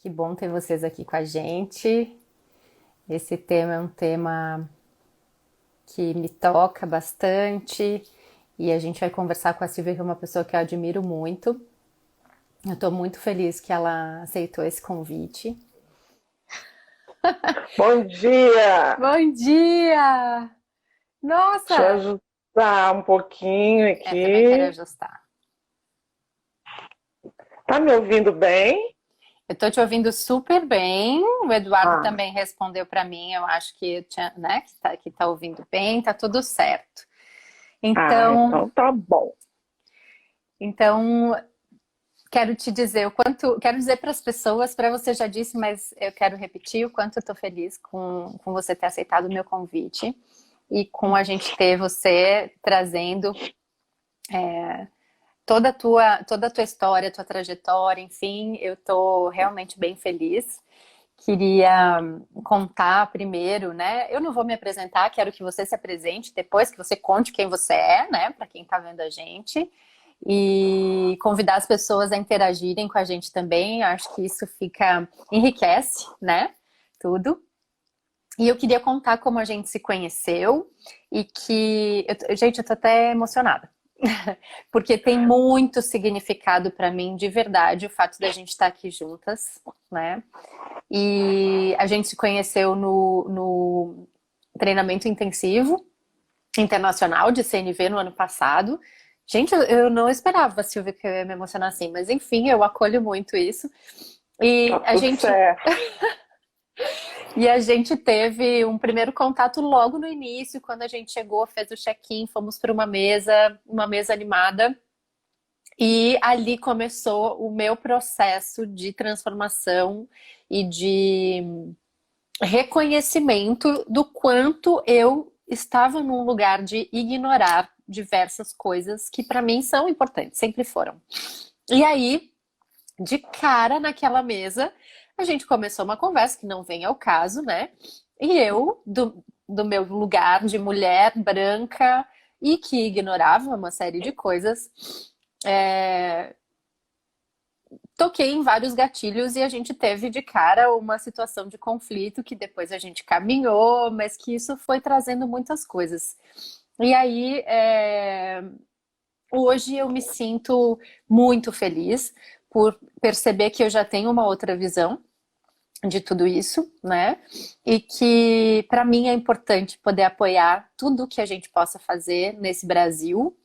Que bom ter vocês aqui com a gente. Esse tema é um tema que me toca bastante e a gente vai conversar com a Silvia, que é uma pessoa que eu admiro muito. Eu estou muito feliz que ela aceitou esse convite. Bom dia! Bom dia! Deixa eu Nossa! ajustar um pouquinho Também quero aqui. ajustar. Tá me ouvindo bem? Eu estou te ouvindo super bem. O Eduardo Ah, também respondeu para mim. Eu acho que, né, que tá ouvindo bem, tá tudo certo. Então, então tá bom. então quero te dizer o quanto, quero dizer para as pessoas, para você já disse, mas eu quero repetir o quanto eu estou feliz com você ter aceitado o meu convite e com a gente ter você trazendo toda a tua história, tua trajetória, enfim, eu estou realmente bem feliz. Queria contar primeiro, né? Eu não vou me apresentar, quero que você se apresente depois, que você conte quem você é, né? Para quem está vendo a gente. E convidar as pessoas a interagirem com a gente também. Acho que isso enriquece, né? Tudo. E eu queria contar como a gente se conheceu e gente, eu tô até emocionada. Porque tem muito significado para mim, de verdade, o fato da gente estar aqui juntas, né? E a gente se conheceu no treinamento intensivo internacional de CNV no ano passado. Gente, eu não esperava, Silvia, que eu ia me emocionar assim, mas enfim, eu acolho muito isso. Tá E a tudo gente, certo. e a gente teve um primeiro contato logo no início, quando a gente chegou, fez o check-in, fomos para uma mesa animada, e ali começou o meu processo de transformação e de reconhecimento do quanto eu estava num lugar de ignorar diversas coisas que para mim são importantes, sempre foram. E aí, de cara naquela mesa, a gente começou uma conversa que não vem ao caso, né? E eu, do meu lugar de mulher branca e que ignorava uma série de coisas, é, toquei em vários gatilhos e a gente teve de cara uma situação de conflito que depois a gente caminhou, mas que isso foi trazendo muitas coisas. E aí, hoje eu me sinto muito feliz por perceber que eu já tenho uma outra visão de tudo isso, né? E que para mim é importante poder apoiar tudo que a gente possa fazer nesse Brasil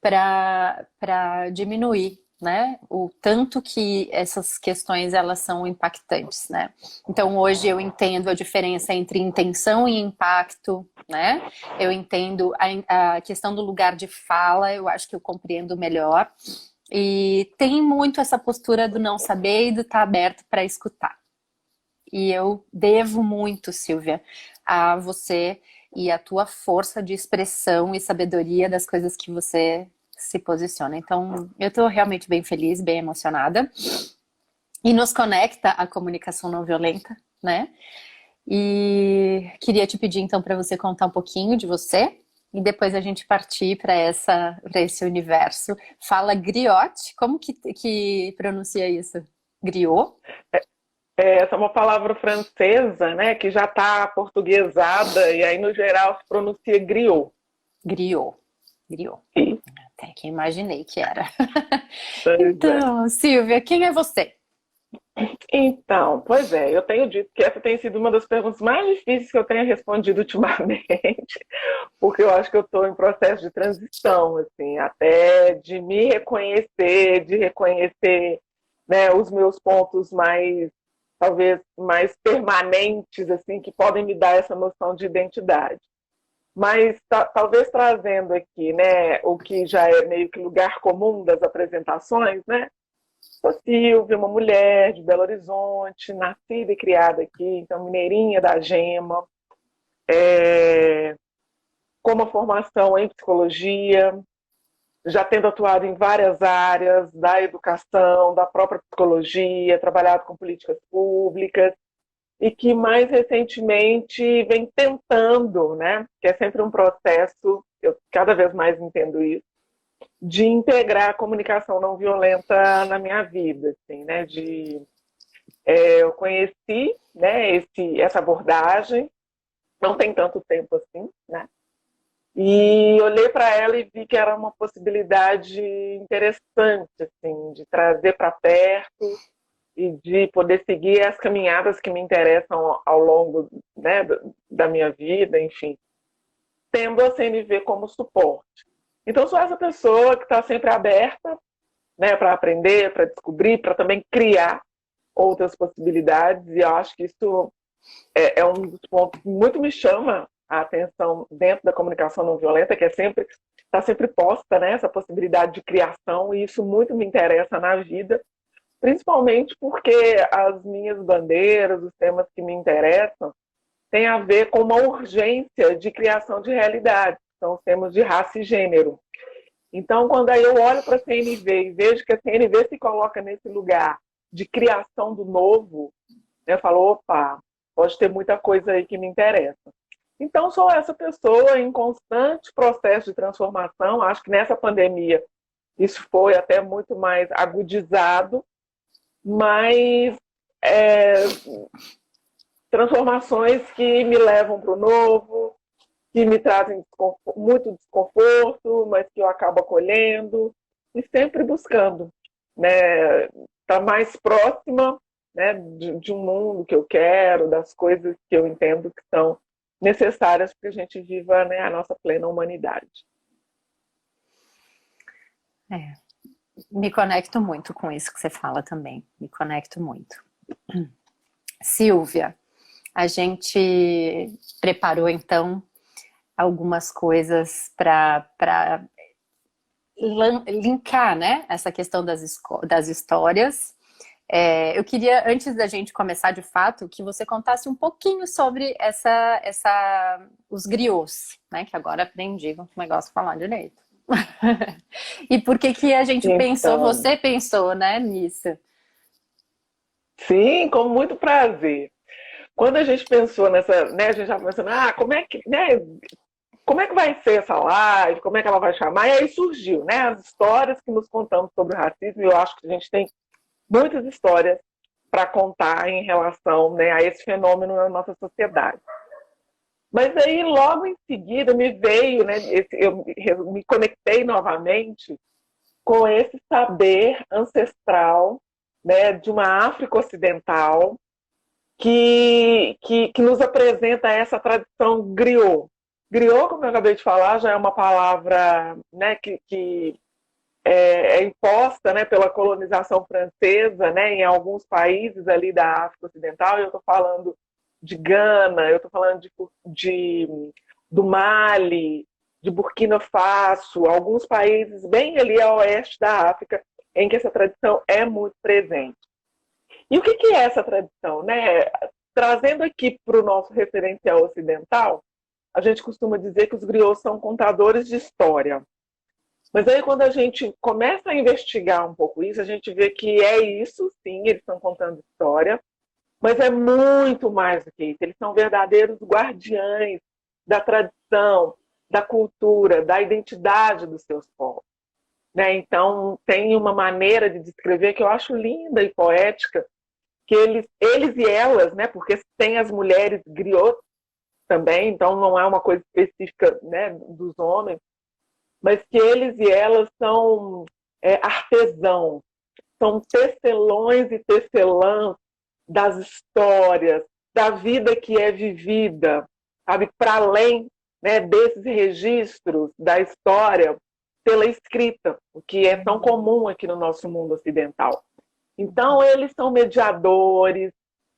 para diminuir, né, o tanto que essas questões elas são impactantes, né? Então hoje eu entendo a diferença entre intenção e impacto, né? Eu entendo a questão do lugar de fala, eu acho que eu compreendo melhor. E tem muito essa postura do não saber e do estar aberto para escutar. E eu devo muito, Silvia, a você e a tua força de expressão e sabedoria das coisas que você se posiciona. Então, eu estou realmente bem feliz, bem emocionada. E nos conecta a comunicação não violenta, né? E queria te pedir então para você contar um pouquinho de você e depois a gente partir para esse universo. Fala griot, como que pronuncia isso? Griot? Essa é uma palavra francesa, né, que já está portuguesada e aí no geral se pronuncia griot. Griot. Griot. E, Até que imaginei que era. pois é. Então, Silvia, quem é você? Então, pois é, eu tenho dito que essa tem sido uma das perguntas mais difíceis que eu tenho respondido ultimamente, porque eu acho que eu estou em processo de transição, assim, até de me reconhecer, de reconhecer, né, os meus pontos mais, talvez, mais permanentes, assim, que podem me dar essa noção de identidade. Mas talvez trazendo aqui, né, o que já é meio que lugar comum das apresentações, né? Sou Silvia, uma mulher de Belo Horizonte, nascida e criada aqui, então mineirinha da Gema, com uma formação em psicologia, já tendo atuado em várias áreas da educação, da própria psicologia, trabalhado com políticas públicas, e que mais recentemente vem tentando, né, que é sempre um processo, eu cada vez mais entendo isso, de integrar a comunicação não violenta na minha vida, assim, né, de Eu conheci, né, essa abordagem, não tem tanto tempo assim, né? E olhei para ela e vi que era uma possibilidade interessante, assim, de trazer para perto e de poder seguir as caminhadas que me interessam ao longo, né, da minha vida, enfim, tendo a CNV como suporte. Então, sou essa pessoa que está sempre aberta, né, para aprender, para descobrir, para também criar outras possibilidades, e eu acho que isso é um dos pontos que muito me chama a atenção dentro da comunicação não violenta, que está sempre posta, né, essa possibilidade de criação, e isso muito me interessa na vida, principalmente porque as minhas bandeiras, os temas que me interessam, têm a ver com uma urgência de criação de realidade, são os temas de raça e gênero. Então, quando aí eu olho para a CNV e vejo que a CNV se coloca nesse lugar de criação do novo, eu falo, opa, pode ter muita coisa aí que me interessa. Então, sou essa pessoa em constante processo de transformação. Acho que nessa pandemia isso foi até muito mais agudizado, mas transformações que me levam para o novo, que me trazem muito desconforto, mas que eu acabo acolhendo e sempre buscando, né, estar mais próxima, né, de um mundo que eu quero, das coisas que eu entendo que são necessárias para que a gente viva, né, a nossa plena humanidade. Me conecto muito com isso que você fala também, me conecto muito. Silvia, a gente preparou então algumas coisas para linkar, né, essa questão das histórias. Eu queria, antes da gente começar de fato, que você contasse um pouquinho sobre os griots, né, que agora aprendi o negócio de falar direito. E por que a gente pensou, você pensou, né, nisso? Sim, com muito prazer. Quando a gente pensou nessa, né, a gente já pensando, como é que, né, como é que vai ser essa live, como é que ela vai chamar? E aí surgiu, né, as histórias que nos contamos sobre o racismo, e eu acho que a gente tem muitas histórias para contar em relação, né, a esse fenômeno na nossa sociedade. Mas aí, logo em seguida, me veio, né, eu me conectei novamente com esse saber ancestral, né, de uma África Ocidental que nos apresenta essa tradição griot. Griot, como eu acabei de falar, já é uma palavra, né, que é imposta, né, pela colonização francesa, né, em alguns países ali da África Ocidental. Eu estou falando de Gana, eu estou falando do Mali, de Burkina Faso, alguns países bem ali a oeste da África, em que essa tradição é muito presente. E o que é essa tradição, né? Trazendo aqui para o nosso referencial ocidental, a gente costuma dizer que os griots são contadores de história. Mas aí, quando a gente começa a investigar um pouco isso, a gente vê que é isso, sim, eles estão contando história, mas é muito mais do que isso. Eles são verdadeiros guardiães da tradição, da cultura, da identidade dos seus povos. Né? Então, tem uma maneira de descrever que eu acho linda e poética, que eles e elas, né? Porque tem as mulheres griots também, então não é uma coisa específica, né, dos homens, mas que eles e elas são artesãos, são tecelões e tecelãs das histórias, da vida que é vivida, sabe, para além, né, desses registros da história pela escrita, o que é tão comum aqui no nosso mundo ocidental. Então, eles são mediadores,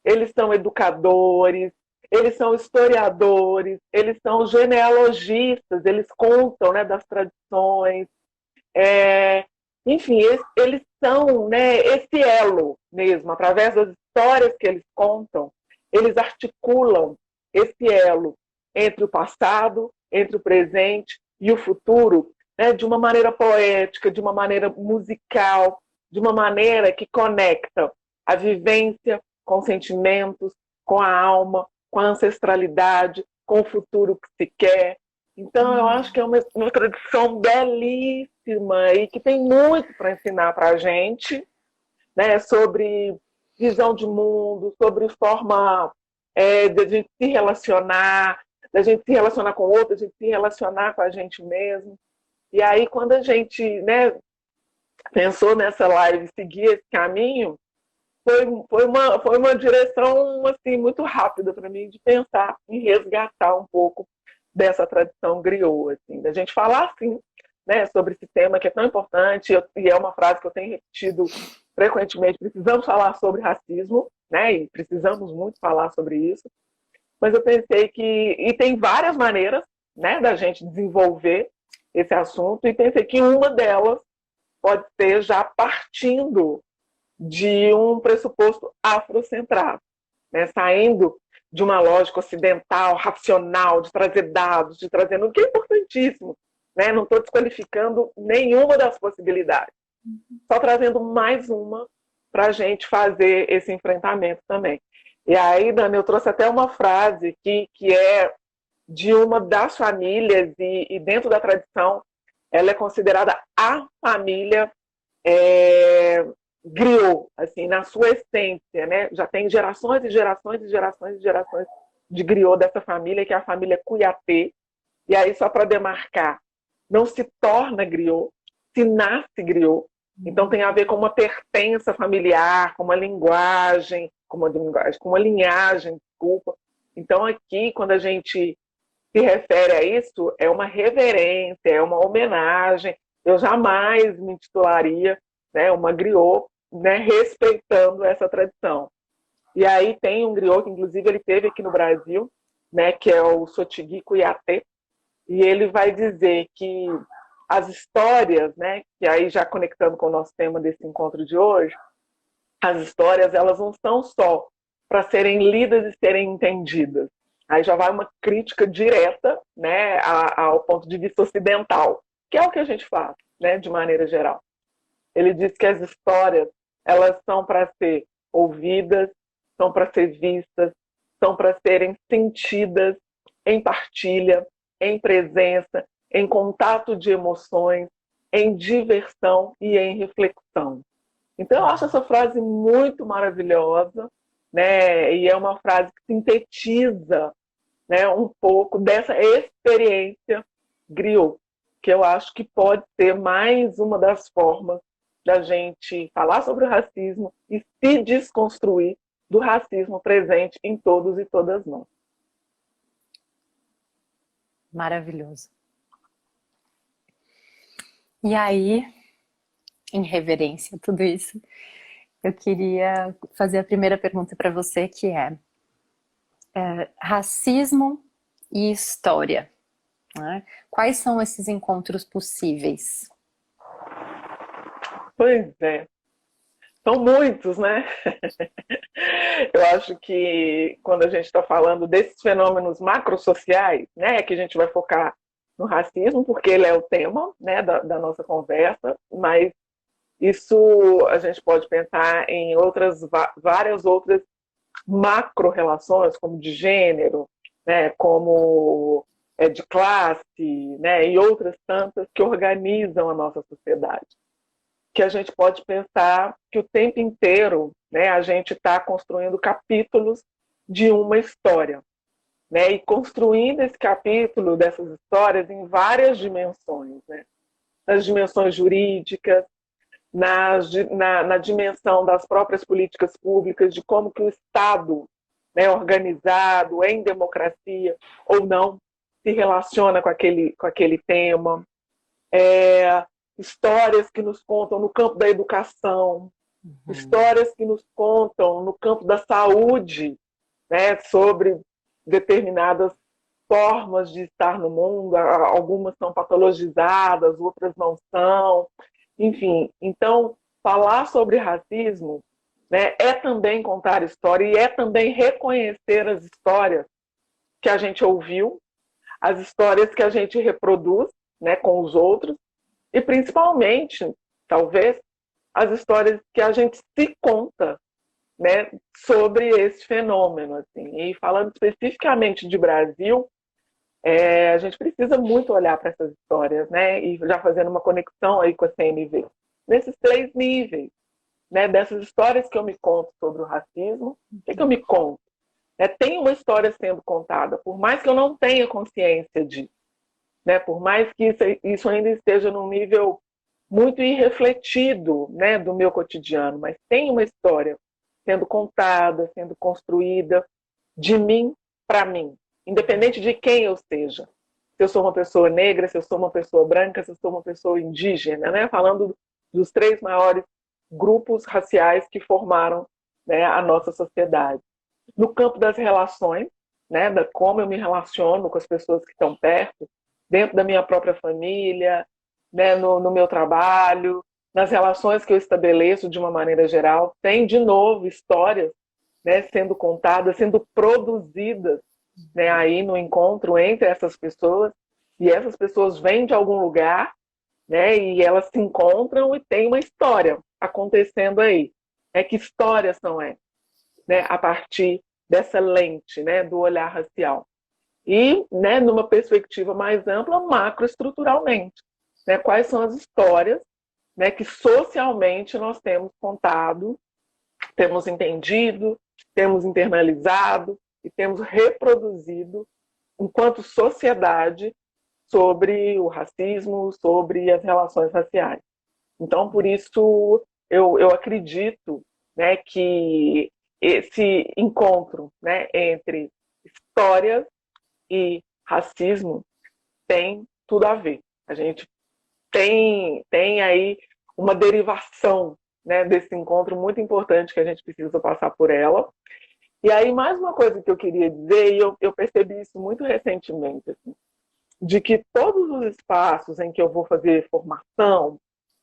eles são educadores, eles são historiadores, eles são genealogistas, eles contam, né, das tradições. Enfim, eles são, né, esse elo mesmo, através das histórias que eles contam, eles articulam esse elo entre o passado, entre o presente e o futuro, né, de uma maneira poética, de uma maneira musical, de uma maneira que conecta a vivência com os sentimentos, com a alma, com a ancestralidade, com o futuro que se quer. Então, eu acho que é uma tradição belíssima e que tem muito para ensinar para a gente, né, sobre visão de mundo, sobre forma de a gente se relacionar, da gente se relacionar com o outro, da gente se relacionar com a gente mesmo. E aí, quando a gente, né, pensou nessa live, seguir esse caminho, foi uma direção assim, muito rápida para mim de pensar em resgatar um pouco dessa tradição griot, assim, da gente falar assim, né, sobre esse tema que é tão importante, e é uma frase que eu tenho repetido frequentemente: precisamos falar sobre racismo, né, e precisamos muito falar sobre isso, mas eu pensei que, e tem várias maneiras, né, da gente desenvolver esse assunto, e pensei que uma delas pode ser já partindo de um pressuposto afrocentrado, né? Saindo de uma lógica ocidental, racional, de trazer dados, de trazer o que é importantíssimo, né? Não estou desqualificando nenhuma das possibilidades, só trazendo mais uma para a gente fazer esse enfrentamento também. E aí, Dani, eu trouxe até uma frase que é de uma das famílias, e dentro da tradição ela é considerada a família griot, assim, na sua essência, né? Já tem gerações e gerações e gerações e gerações de griot dessa família, que é a família Cuiatê. E aí, só para demarcar, não se torna griot, se nasce griot. Então tem a ver com uma pertença familiar, com uma linguagem, com uma linhagem, desculpa. Então aqui, quando a gente se refere a isso, é uma reverência, é uma homenagem. Eu jamais me intitularia, né, uma griot, né, respeitando essa tradição. E aí tem um griot que, inclusive, ele teve aqui no Brasil, né, que é o Sotigui Cuiatê, e ele vai dizer que as histórias, né, que aí já conectando com o nosso tema desse encontro de hoje, as histórias, elas não são só para serem lidas e serem entendidas. Aí já vai uma crítica direta, né, ao ponto de vista ocidental, que é o que a gente faz, né, de maneira geral. Ele diz que as histórias, elas são para ser ouvidas, são para ser vistas, são para serem sentidas em partilha, em presença, em contato de emoções, em diversão e em reflexão. Então eu acho essa frase muito maravilhosa, né? E é uma frase que sintetiza, né, um pouco dessa experiência griot, que eu acho que pode ser mais uma das formas da gente falar sobre o racismo e se desconstruir do racismo presente em todos e todas nós. Maravilhoso. E aí, em reverência a tudo isso, eu queria fazer a primeira pergunta para você, que é racismo e história, né? Quais são esses encontros possíveis? Pois é, são muitos, né? Eu acho que quando a gente está falando desses fenômenos macrosociais, né, que a gente vai focar no racismo, porque ele é o tema, né, da nossa conversa, mas isso a gente pode pensar em várias outras macro-relações, como de gênero, né, como de classe, né, e outras tantas que organizam a nossa sociedade. Que a gente pode pensar que o tempo inteiro, né, a gente está construindo capítulos de uma história, né, e construindo esse capítulo dessas histórias em várias dimensões, né, nas dimensões jurídicas, na dimensão das próprias políticas públicas, de como que o Estado, né, organizado em democracia ou não, se relaciona com aquele tema. Histórias que nos contam no campo da educação, histórias que nos contam no campo da saúde, né, sobre determinadas formas de estar no mundo, algumas são patologizadas, outras não são, enfim. Então, falar sobre racismo, né, é também contar história e é também reconhecer as histórias que a gente ouviu, as histórias que a gente reproduz, né, com os outros, e principalmente, talvez, as histórias que a gente se conta, né, sobre esse fenômeno. Assim. E falando especificamente de Brasil, a gente precisa muito olhar para essas histórias, né, e já fazendo uma conexão aí com a CNV, nesses 3 níveis. né, dessas histórias que eu me conto sobre o racismo, o que eu me conto? Tem uma história sendo contada, por mais que eu não tenha consciência disso, né, por mais que isso ainda esteja num nível muito irrefletido, né, do meu cotidiano, mas tem uma história sendo contada, sendo construída de mim para mim, independente de quem eu seja. Se eu sou uma pessoa negra, se eu sou uma pessoa branca, se eu sou uma pessoa indígena, né, falando dos 3 maiores grupos raciais que formaram, né, a nossa sociedade. No campo das relações, né, da como eu me relaciono com as pessoas que estão perto, dentro da minha própria família, né, no meu trabalho, nas relações que eu estabeleço de uma maneira geral, tem de novo histórias, né, sendo contadas, sendo produzidas, né, aí no encontro entre essas pessoas, e essas pessoas vêm de algum lugar, né, e elas se encontram e tem uma história acontecendo aí. Que histórias são essas? Né, a partir dessa lente, né, do olhar racial. E, né, numa perspectiva mais ampla, macroestruturalmente. Né, quais são as histórias, né, que socialmente nós temos contado, temos entendido, temos internalizado e temos reproduzido enquanto sociedade sobre o racismo, sobre as relações raciais. Então, por isso, eu acredito, né, que esse encontro, né, entre histórias e racismo tem tudo a ver. A gente tem aí uma derivação, né, desse encontro muito importante que a gente precisa passar por ela. E aí, mais uma coisa que eu queria dizer, e eu percebi isso muito recentemente, assim, de que todos os espaços em que eu vou fazer formação,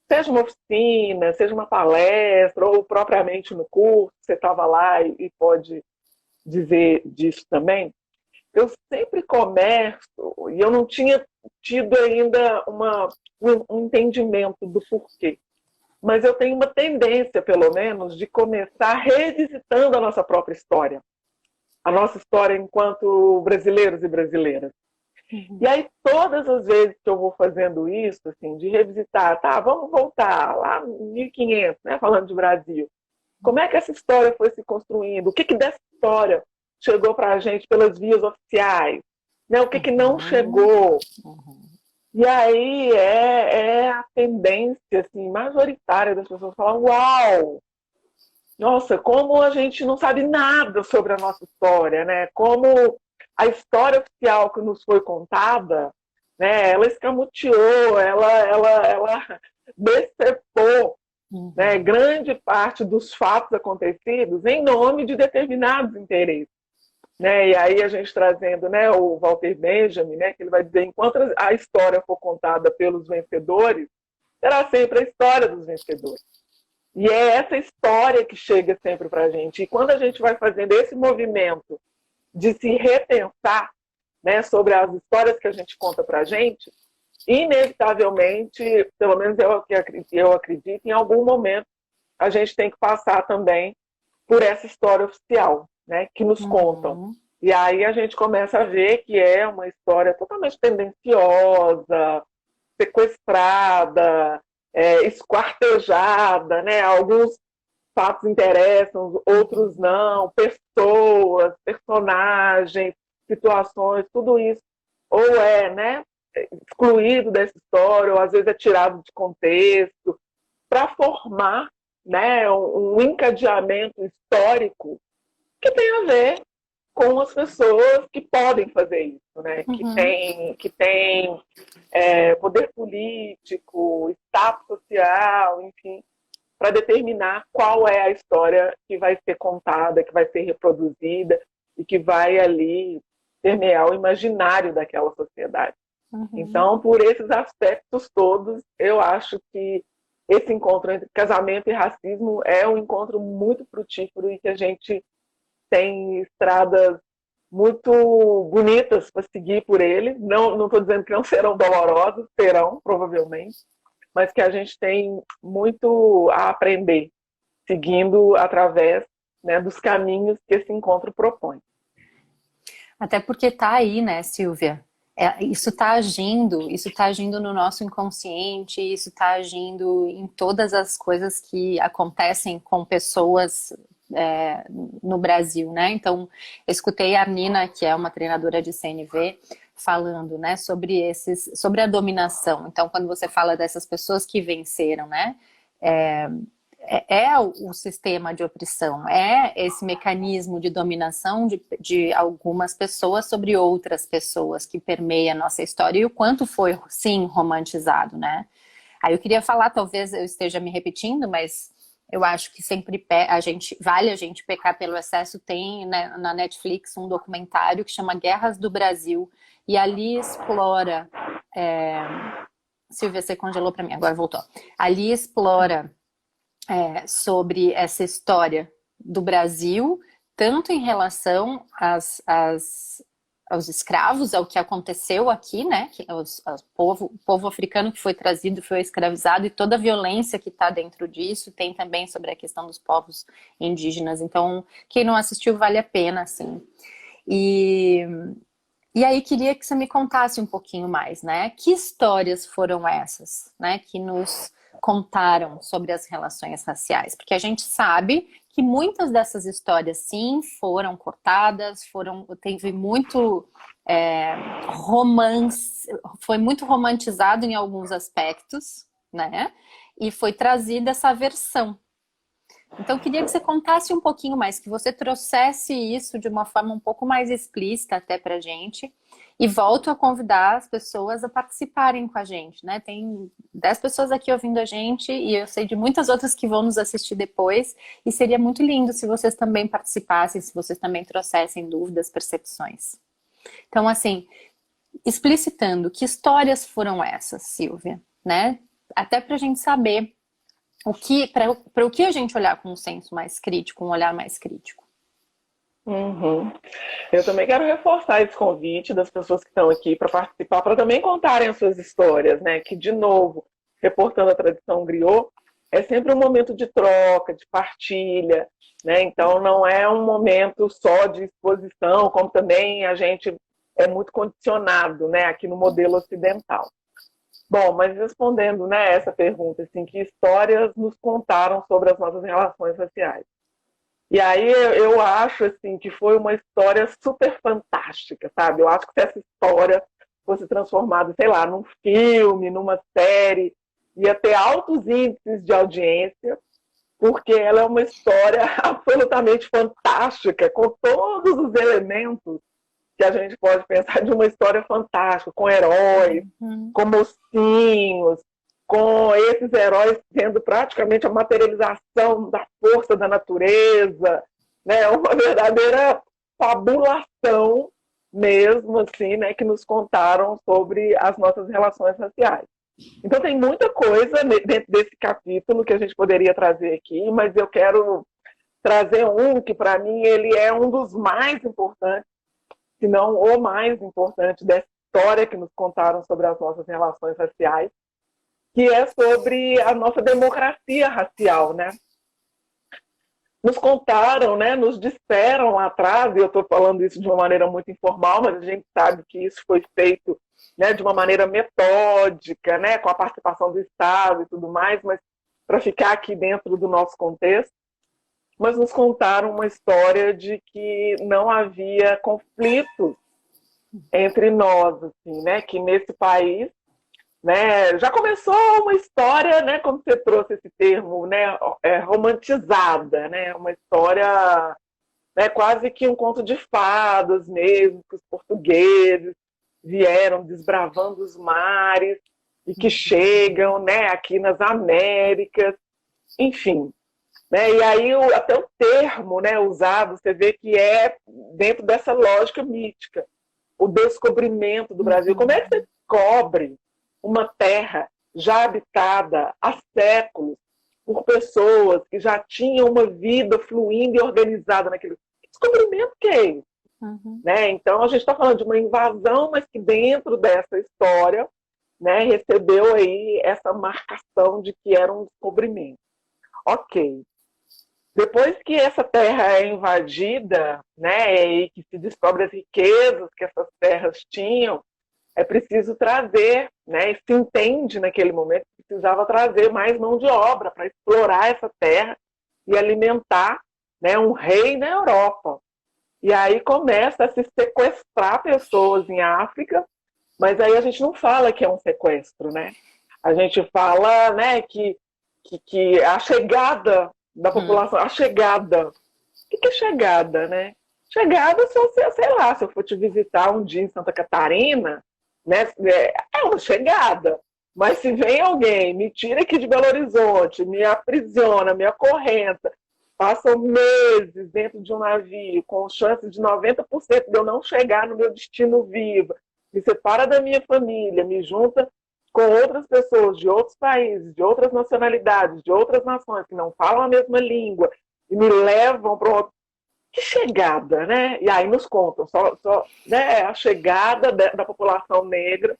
seja uma oficina, seja uma palestra, ou propriamente no curso, você estava lá e pode dizer disso também, eu sempre começo, e eu não tinha tido ainda um entendimento do porquê, mas eu tenho uma tendência, pelo menos, de começar revisitando a nossa própria história, a nossa história enquanto brasileiros e brasileiras. E aí, todas as vezes que eu vou fazendo isso, assim, de revisitar, tá, vamos voltar lá em 1500, né, falando de Brasil. Como é que essa história foi se construindo? O que dessa história chegou para a gente pelas vias oficiais? Né? O que não chegou? E aí é a tendência assim, majoritária das pessoas falar: uau! Nossa, como a gente não sabe nada sobre a nossa história, né? Como a história oficial que nos foi contada, né? Ela escamoteou, ela decepou, né? Grande parte dos fatos acontecidos em nome de determinados interesses. Né? E aí a gente trazendo, né, o Walter Benjamin, né, que ele vai dizer: enquanto a história for contada pelos vencedores, será sempre a história dos vencedores. E é essa história que chega sempre para a gente. E quando a gente vai fazendo esse movimento de se repensar, né, sobre as histórias que a gente conta para a gente, inevitavelmente, pelo menos eu acredito, em algum momento a gente tem que passar também por essa história oficial, né, que nos contam. E aí a gente começa a ver que é uma história totalmente tendenciosa, sequestrada, esquartejada, né? Alguns fatos interessam, outros não, pessoas, personagens, situações, tudo isso ou né, excluído dessa história, ou às vezes é tirado de contexto, para formar, né, um encadeamento histórico que tem a ver com as pessoas que podem fazer isso, né? Que tem poder político, status social, enfim, para determinar qual é a história que vai ser contada, que vai ser reproduzida e que vai ali permear o imaginário daquela sociedade. Então, por esses aspectos todos, eu acho que esse encontro entre casamento e racismo é um encontro muito frutífero e que a gente tem estradas muito bonitas para seguir por ele. Não estou dizendo que não serão dolorosos, serão, provavelmente, mas que a gente tem muito a aprender, seguindo através, né, dos caminhos que esse encontro propõe. Até porque tá aí, né, Silvia? isso tá agindo no nosso inconsciente, isso tá agindo em todas as coisas que acontecem com pessoas no Brasil, né? Então, eu escutei a Nina, que é uma treinadora de CNV, falando, né, sobre a dominação. Então, quando você fala dessas pessoas que venceram, né? O sistema de opressão, é esse mecanismo de dominação de algumas pessoas sobre outras pessoas que permeia a nossa história e o quanto foi, sim, romantizado, né? Aí eu queria falar, talvez eu esteja me repetindo, mas eu acho que sempre vale a gente pecar pelo excesso. Tem, né, na Netflix um documentário que chama Guerras do Brasil e ali explora... Silvia, você congelou para mim, agora voltou. Ali explora sobre essa história do Brasil, tanto em relação aos escravos, ao que aconteceu aqui, né? O povo africano que foi trazido, foi escravizado, e toda a violência que está dentro disso. Tem também sobre a questão dos povos indígenas. Então, quem não assistiu, vale a pena, assim. E aí queria que você me contasse um pouquinho mais, né? Que histórias foram essas, né? Que nos contaram sobre as relações raciais? Porque a gente sabe que muitas dessas histórias, sim, foram cortadas, teve muito romance, foi muito romantizado em alguns aspectos, né? E foi trazida essa versão. Então, eu queria que você contasse um pouquinho mais, que você trouxesse isso de uma forma um pouco mais explícita até pra gente. E volto a convidar as pessoas a participarem com a gente, né? Tem 10 pessoas aqui ouvindo a gente e eu sei de muitas outras que vão nos assistir depois. E seria muito lindo se vocês também participassem, se vocês também trouxessem dúvidas, percepções. Então, assim, explicitando, que histórias foram essas, Silvia, né? Até pra gente saber para o que a gente olhar com um senso mais crítico, um olhar mais crítico. Uhum. Eu também quero reforçar esse convite das pessoas que estão aqui para participar, para também contarem as suas histórias, né? Que, de novo, reportando a tradição griot, é sempre um momento de troca, de partilha, né? Então, não é um momento só de exposição, como também a gente é muito condicionado, né? Aqui no modelo ocidental. Bom, mas respondendo, né, essa pergunta, assim, que histórias nos contaram sobre as nossas relações raciais? E aí eu acho assim que foi uma história super fantástica, sabe? Eu acho que se essa história fosse transformada, sei lá, num filme, numa série, ia ter altos índices de audiência, porque ela é uma história absolutamente fantástica, com todos os elementos que a gente pode pensar de uma história fantástica, com heróis, com mocinhos, com esses heróis sendo praticamente a materialização da força da natureza, né? Uma verdadeira fabulação mesmo, assim, né? Que nos contaram sobre as nossas relações raciais. Então tem muita coisa dentro desse capítulo que a gente poderia trazer aqui, mas eu quero trazer um que, para mim, ele é um dos mais importantes, se não o mais importante dessa história que nos contaram sobre as nossas relações raciais, que é sobre a nossa democracia racial, né? Nos contaram, né? Nos disseram lá atrás, e eu estou falando isso de uma maneira muito informal, mas a gente sabe que isso foi feito, né, de uma maneira metódica, né, com a participação do Estado e tudo mais, mas para ficar aqui dentro do nosso contexto. Mas nos contaram uma história de que não havia conflitos entre nós, assim, né? Que nesse país, né, já começou uma história, né, como você trouxe esse termo, né, romantizada, né? Uma história, né, quase que um conto de fadas mesmo, que os portugueses vieram desbravando os mares e que chegam, né, aqui nas Américas, enfim. Né? E aí até o termo, né, usado, você vê que é dentro dessa lógica mítica, o descobrimento do Brasil. Como é que você descobre uma terra já habitada há séculos por pessoas que já tinham uma vida fluindo e organizada naquele... Que descobrimento que é isso? Né? Então a gente está falando de uma invasão, mas que dentro dessa história, né, recebeu aí essa marcação de que era um descobrimento. Ok. Depois que essa terra é invadida, né, e que se descobre as riquezas que essas terras tinham, é preciso trazer, né, se entende naquele momento que precisava trazer mais mão de obra para explorar essa terra e alimentar, né, um rei na Europa. E aí começa a se sequestrar pessoas em África, mas aí a gente não fala que é um sequestro, né? A gente fala, né, que a chegada da população, a chegada. O que é chegada, né? Chegada, se eu, sei lá, se eu for te visitar um dia em Santa Catarina, né, é uma chegada. Mas se vem alguém, me tira aqui de Belo Horizonte, me aprisiona, me acorrenta, passam meses dentro de um navio, com chance de 90% de eu não chegar no meu destino viva, me separa da minha família, me junta com outras pessoas de outros países, de outras nacionalidades, de outras nações que não falam a mesma língua, e me levam para outro. Que chegada, né? E aí nos contam, né, a chegada da população negra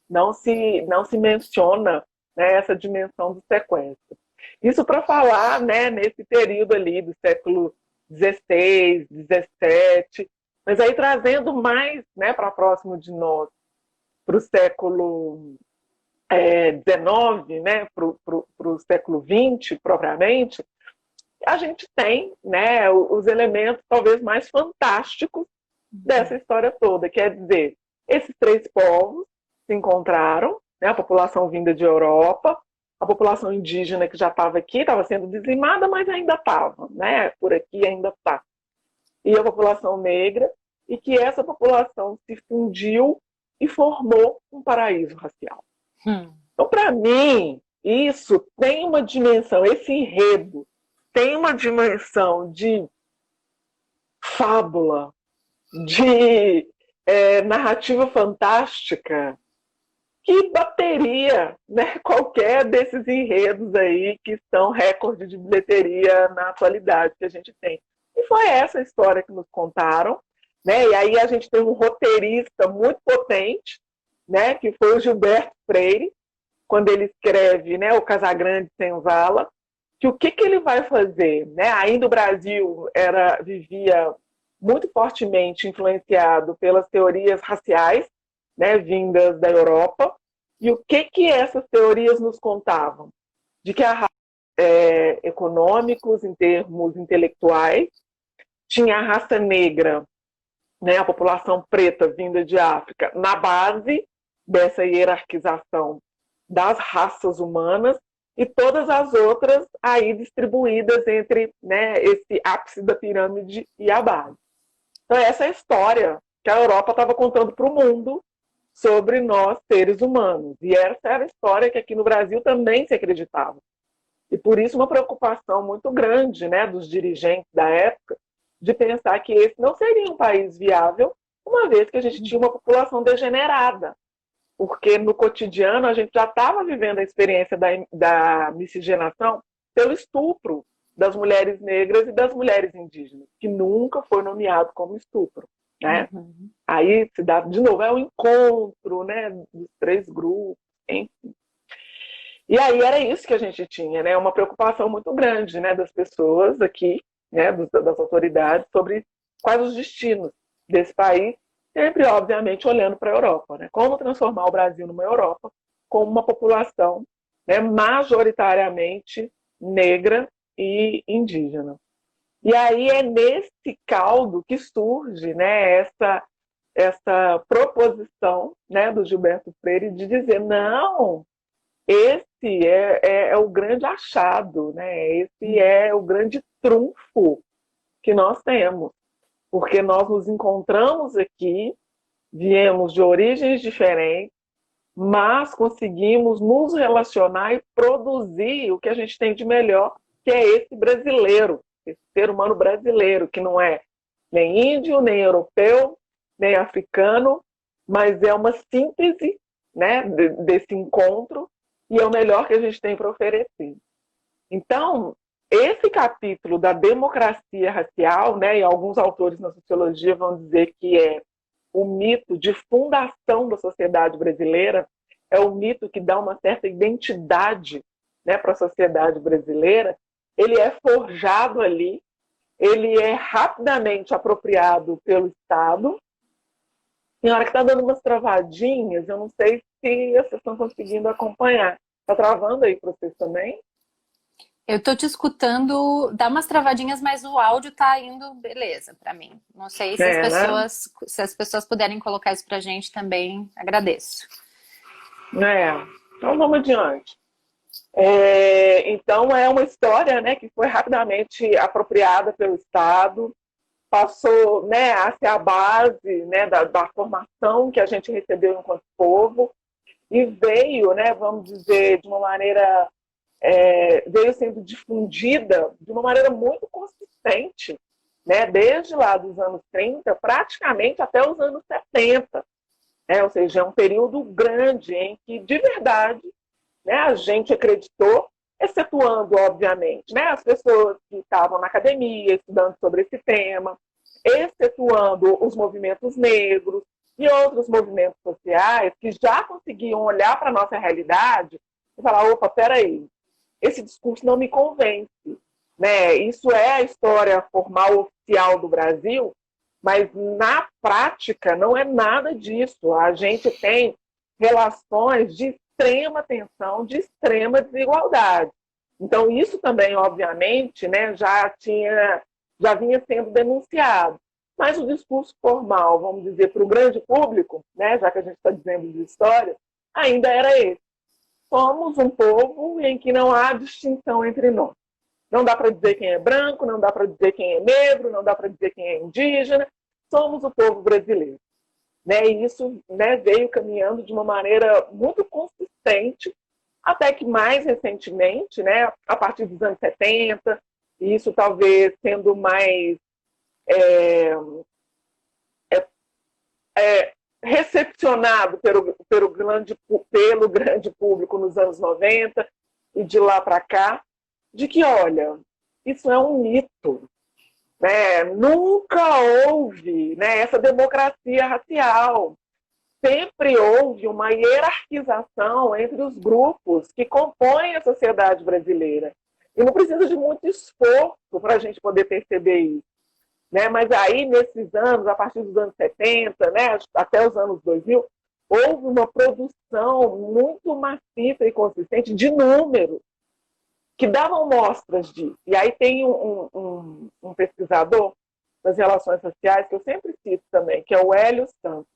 não se menciona, né, essa dimensão do sequestro. Isso para falar, né, nesse período ali do século XVI, XVII, mas aí trazendo mais, né, para próximo de nós, para o século XIX, né, para o século XX, propriamente, a gente tem, né, os elementos talvez mais fantásticos dessa história toda. Quer dizer, esses três povos se encontraram, né, a população vinda de Europa, a população indígena que já estava aqui, estava sendo dizimada, mas ainda estava, né, por aqui ainda está. E a população negra, e que essa população se fundiu e formou um paraíso racial. Então, para mim, isso tem uma dimensão, esse enredo tem uma dimensão de fábula, de narrativa fantástica, que bateria, né, qualquer desses enredos aí que são recorde de bilheteria na atualidade que a gente tem. E foi essa história que nos contaram, né? E aí a gente tem um roteirista muito potente, né, que foi o Gilberto Freire, quando ele escreve, né, o Casagrande Senzala, que o que ele vai fazer, né? Ainda o Brasil vivia muito fortemente influenciado pelas teorias raciais, né, vindas da Europa. E o que essas teorias nos contavam? De que a raça econômicos, em termos intelectuais, tinha a raça negra, né, a população preta vinda de África, na base dessa hierarquização das raças humanas, e todas as outras aí distribuídas entre, né, esse ápice da pirâmide e a base. Então essa é a história que a Europa estava contando para o mundo sobre nós, seres humanos. E essa era a história que aqui no Brasil também se acreditava. E por isso uma preocupação muito grande, né, dos dirigentes da época, de pensar que esse não seria um país viável, uma vez que a gente tinha uma população degenerada. Porque no cotidiano a gente já estava vivendo a experiência da miscigenação pelo estupro das mulheres negras e das mulheres indígenas, que nunca foi nomeado como estupro, né? Aí se dá, de novo, é um encontro, né, dos três grupos, enfim. E aí era isso que a gente tinha, né? Uma preocupação muito grande, né, das pessoas aqui, né, das autoridades, sobre quais os destinos desse país, sempre, obviamente, olhando para a Europa, né? Como transformar o Brasil numa Europa com uma população, né, majoritariamente negra e indígena. E aí é nesse caldo que surge, né, essa proposição, né, do Gilberto Freire de dizer, não, esse é o grande achado, né? Esse é o grande trunfo que nós temos, porque nós nos encontramos aqui, viemos de origens diferentes, mas conseguimos nos relacionar e produzir o que a gente tem de melhor, que é esse brasileiro, esse ser humano brasileiro, que não é nem índio, nem europeu, nem africano, mas é uma síntese, né, desse encontro, e é o melhor que a gente tem para oferecer. Então, esse capítulo da democracia racial, né, e alguns autores na sociologia vão dizer que é o mito de fundação da sociedade brasileira, é o mito que dá uma certa identidade, né, para a sociedade brasileira, ele é forjado ali, ele é rapidamente apropriado pelo Estado, Tem hora que está dando umas travadinhas, eu não sei se vocês estão conseguindo acompanhar. Está travando aí para vocês também? Eu tô te escutando, dá umas travadinhas, mas o áudio tá indo beleza pra mim. Não sei É, né? se as pessoas puderem colocar isso pra gente também, agradeço. É. Então vamos adiante. Então é uma história, né, que foi rapidamente apropriada pelo Estado, passou, né, a ser a base, né, da formação que a gente recebeu enquanto povo e veio, né, vamos dizer, de uma maneira veio sendo difundida de uma maneira muito consistente, né, desde lá dos anos 30, praticamente até os anos 70, né, ou seja, é um período grande em que, de verdade, né, a gente acreditou, excetuando, obviamente, né, as pessoas que estavam na academia estudando sobre esse tema, excetuando os movimentos negros e outros movimentos sociais que já conseguiam olhar para a nossa realidade e falar, opa, peraí, esse discurso não me convence. Né? Isso é a história formal oficial do Brasil, mas na prática não é nada disso. A gente tem relações de extrema tensão, de extrema desigualdade. Então, isso também, obviamente, né, já vinha sendo denunciado. Mas o discurso formal, vamos dizer, para o grande público, né, já que a gente está dizendo de história, ainda era esse. Somos um povo em que não há distinção entre nós. Não dá para dizer quem é branco, não dá para dizer quem é negro, não dá para dizer quem é indígena. Somos o povo brasileiro. Né? E isso, né, veio caminhando de uma maneira muito consistente, até que mais recentemente, né, a partir dos anos 70, e isso talvez sendo mais é, recepcionado pelo grande público nos anos 90 e de lá para cá, de que, olha, isso é um mito. Né? Nunca houve, né, essa democracia racial. Sempre houve uma hierarquização entre os grupos que compõem a sociedade brasileira. E não precisa de muito esforço para a gente poder perceber isso. Né? Mas aí, nesses anos, a partir dos anos 70, né, até os anos 2000, houve uma produção muito maciça e consistente de números que davam mostras disso. E aí tem um pesquisador das relações sociais, que eu sempre cito também, que é o Hélio Santos.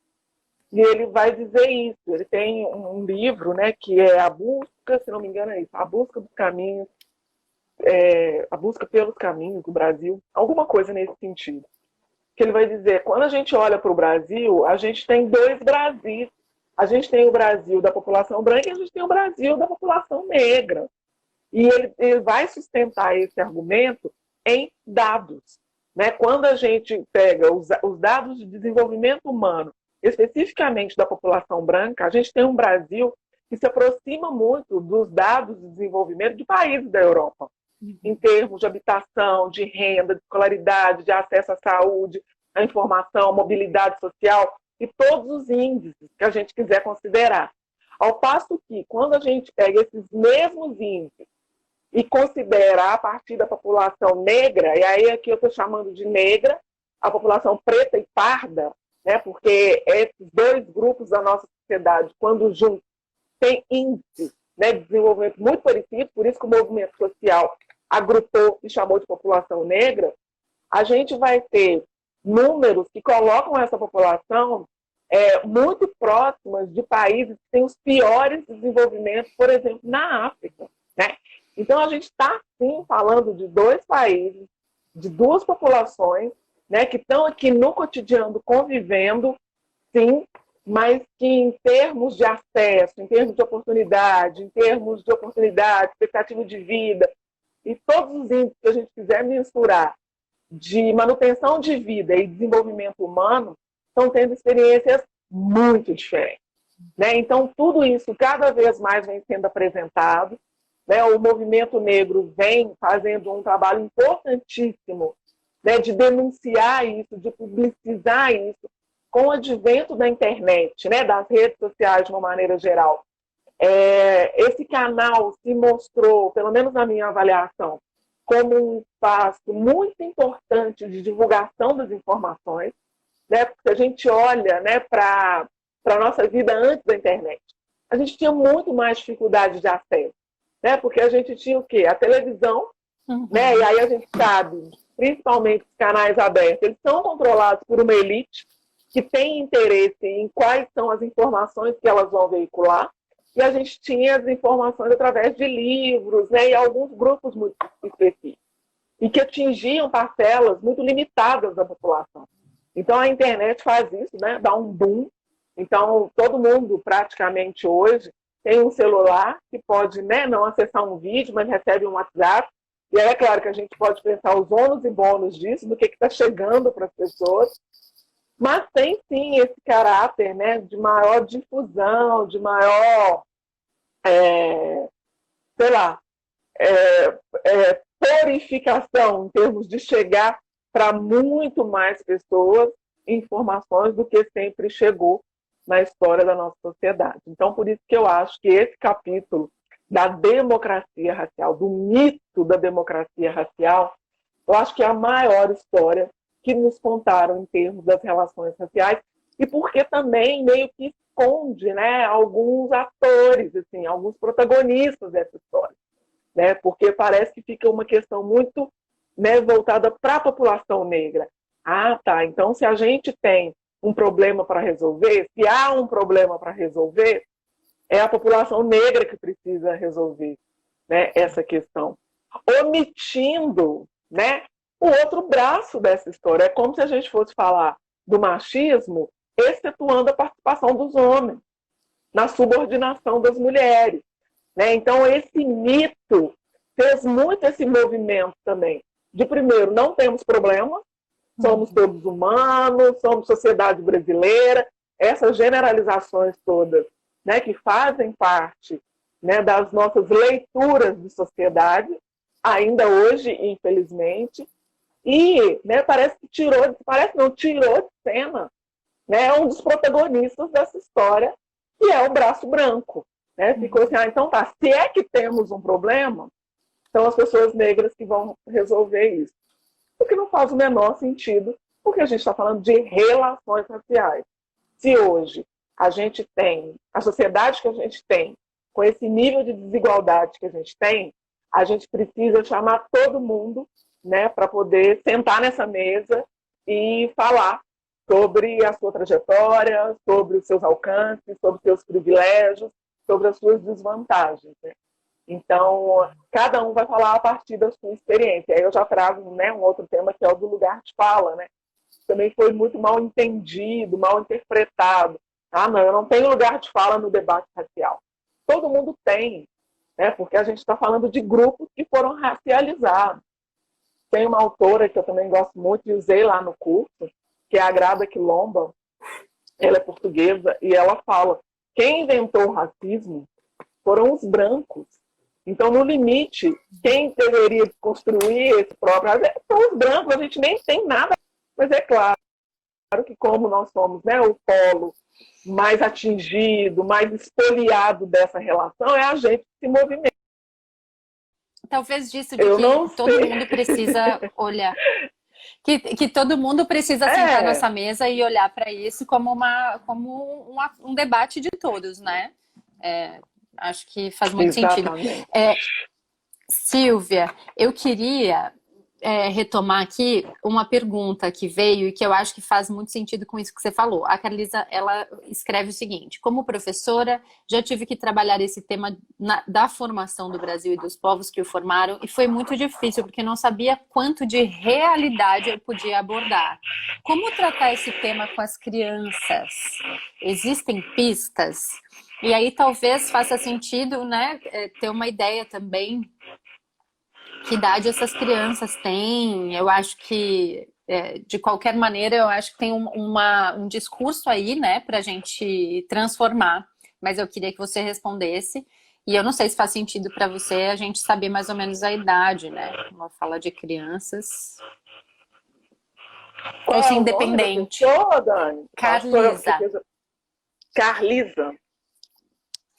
E ele vai dizer isso. Ele tem um livro, né, que é A Busca, se não me engano é isso, A Busca dos Caminhos, A Busca pelos Caminhos do Brasil, alguma coisa nesse sentido. Que ele vai dizer, quando a gente olha para o Brasil, a gente tem dois Brasis. A gente tem o Brasil da população branca e a gente tem o Brasil da população negra. E ele vai sustentar esse argumento em dados. Né? Quando a gente pega os dados de desenvolvimento humano, especificamente da população branca, a gente tem um Brasil que se aproxima muito dos dados de desenvolvimento de países da Europa, em termos de habitação, de renda, de escolaridade, de acesso à saúde, à informação, mobilidade social e todos os índices que a gente quiser considerar. Ao passo que, quando a gente pega esses mesmos índices e considera a partir da população negra, e aí aqui eu estou chamando de negra, a população preta e parda, né, porque esses dois grupos da nossa sociedade, quando juntos, têm índices, né, de desenvolvimento muito parecidos, por isso que o movimento social agrupou e chamou de população negra, a gente vai ter números que colocam essa população muito próximas de países que têm os piores desenvolvimentos, por exemplo, na África. Né? Então, a gente está, sim, falando de dois países, de duas populações, né, que estão aqui no cotidiano convivendo, sim, mas que em termos de acesso, em termos de oportunidade, expectativa de vida, e todos os índices que a gente quiser mensurar de manutenção de vida e desenvolvimento humano, estão tendo experiências muito diferentes. Né? Então, tudo isso cada vez mais vem sendo apresentado. Né? O movimento negro vem fazendo um trabalho importantíssimo, né, de denunciar isso, de publicizar isso, com o advento da internet, né, das redes sociais de uma maneira geral. Esse canal se mostrou, pelo menos na minha avaliação, como um espaço muito importante de divulgação das informações, né? Porque a gente olha, né, para a nossa vida antes da internet. A gente tinha muito mais dificuldade de acesso, né? Porque a gente tinha o quê? A televisão, né? E aí a gente sabe, principalmente os canais abertos, eles são controlados por uma elite que tem interesse em quais são as informações que elas vão veicular. E a gente tinha as informações através de livros, né? E alguns grupos muito específicos, e que atingiam parcelas muito limitadas da população. Então a internet faz isso, né? Dá um boom. Então todo mundo praticamente hoje tem um celular que pode, né, não acessar um vídeo, mas recebe um WhatsApp. E aí é claro que a gente pode pensar os ônus e bônus disso, do que está chegando para as pessoas, mas tem sim esse caráter, né, de maior difusão, de maior, sei lá, purificação em termos de chegar para muito mais pessoas informações do que sempre chegou na história da nossa sociedade. Então, por isso que eu acho que esse capítulo da democracia racial, do mito da democracia racial, eu acho que é a maior história que nos contaram em termos das relações raciais, e porque também meio que esconde, né, alguns atores, assim, alguns protagonistas dessa história, né, porque parece que fica uma questão muito, né, voltada para a população negra. Ah, tá, então se a gente tem um problema para resolver, se há um problema para resolver, é a população negra que precisa resolver, né, essa questão, omitindo, né, o outro braço dessa história. É como se a gente fosse falar do machismo, excetuando a participação dos homens na subordinação das mulheres, né? Então, esse mito fez muito esse movimento também. De primeiro, não temos problemas, somos todos humanos, somos sociedade brasileira, essas generalizações todas, né, que fazem parte, né, das nossas leituras de sociedade, ainda hoje, infelizmente, e, né, tirou de cena, né, um dos protagonistas dessa história, que é o braço branco. Né? Ficou assim, então tá, se é que temos um problema, são as pessoas negras que vão resolver isso. O que não faz o menor sentido, porque a gente está falando de relações raciais. Se hoje a gente tem, a sociedade que a gente tem, com esse nível de desigualdade que a gente precisa chamar todo mundo, né, para poder sentar nessa mesa e falar sobre a sua trajetória, sobre os seus alcances, sobre os seus privilégios, sobre as suas desvantagens. Né? Então, cada um vai falar a partir da sua experiência. Aí eu já trago, né, um outro tema que é o do lugar de fala. Né? Também foi muito mal entendido, mal interpretado. Ah, não, eu não tenho lugar de fala no debate racial. Todo mundo tem, né? Porque a gente está falando de grupos que foram racializados. Tem uma autora que eu também gosto muito e usei lá no curso, que é a Grada Quilomba. Ela é portuguesa e ela fala: quem inventou o racismo foram os brancos. Então, no limite, quem deveria construir esse próprio racismo são os brancos. A gente nem tem nada, mas é claro que como nós somos, né, o polo mais atingido, mais espoliado dessa relação, é a gente que se movimenta. Talvez disso de que todo mundo precisa olhar. Que todo mundo precisa sentar nessa mesa e olhar para isso como um debate de todos, né? Acho que faz muito sentido. Silvia, eu queria retomar aqui uma pergunta que veio e que eu acho que faz muito sentido com isso que você falou. A Carlisa, ela escreve o seguinte: como professora, já tive que trabalhar esse tema da formação do Brasil e dos povos que o formaram, e foi muito difícil, porque não sabia quanto de realidade eu podia abordar. Como tratar esse tema com as crianças? Existem pistas? E aí talvez faça sentido, né, ter uma ideia também. Que idade essas crianças têm? Eu acho que, de qualquer maneira, eu acho que tem um discurso aí, né, para a gente transformar. Mas eu queria que você respondesse. E eu não sei se faz sentido para você a gente saber mais ou menos a idade, né? Uma fala de crianças. Qual ou se é o independente. nome da pessoa, Dani? Carlisa. Carlisa.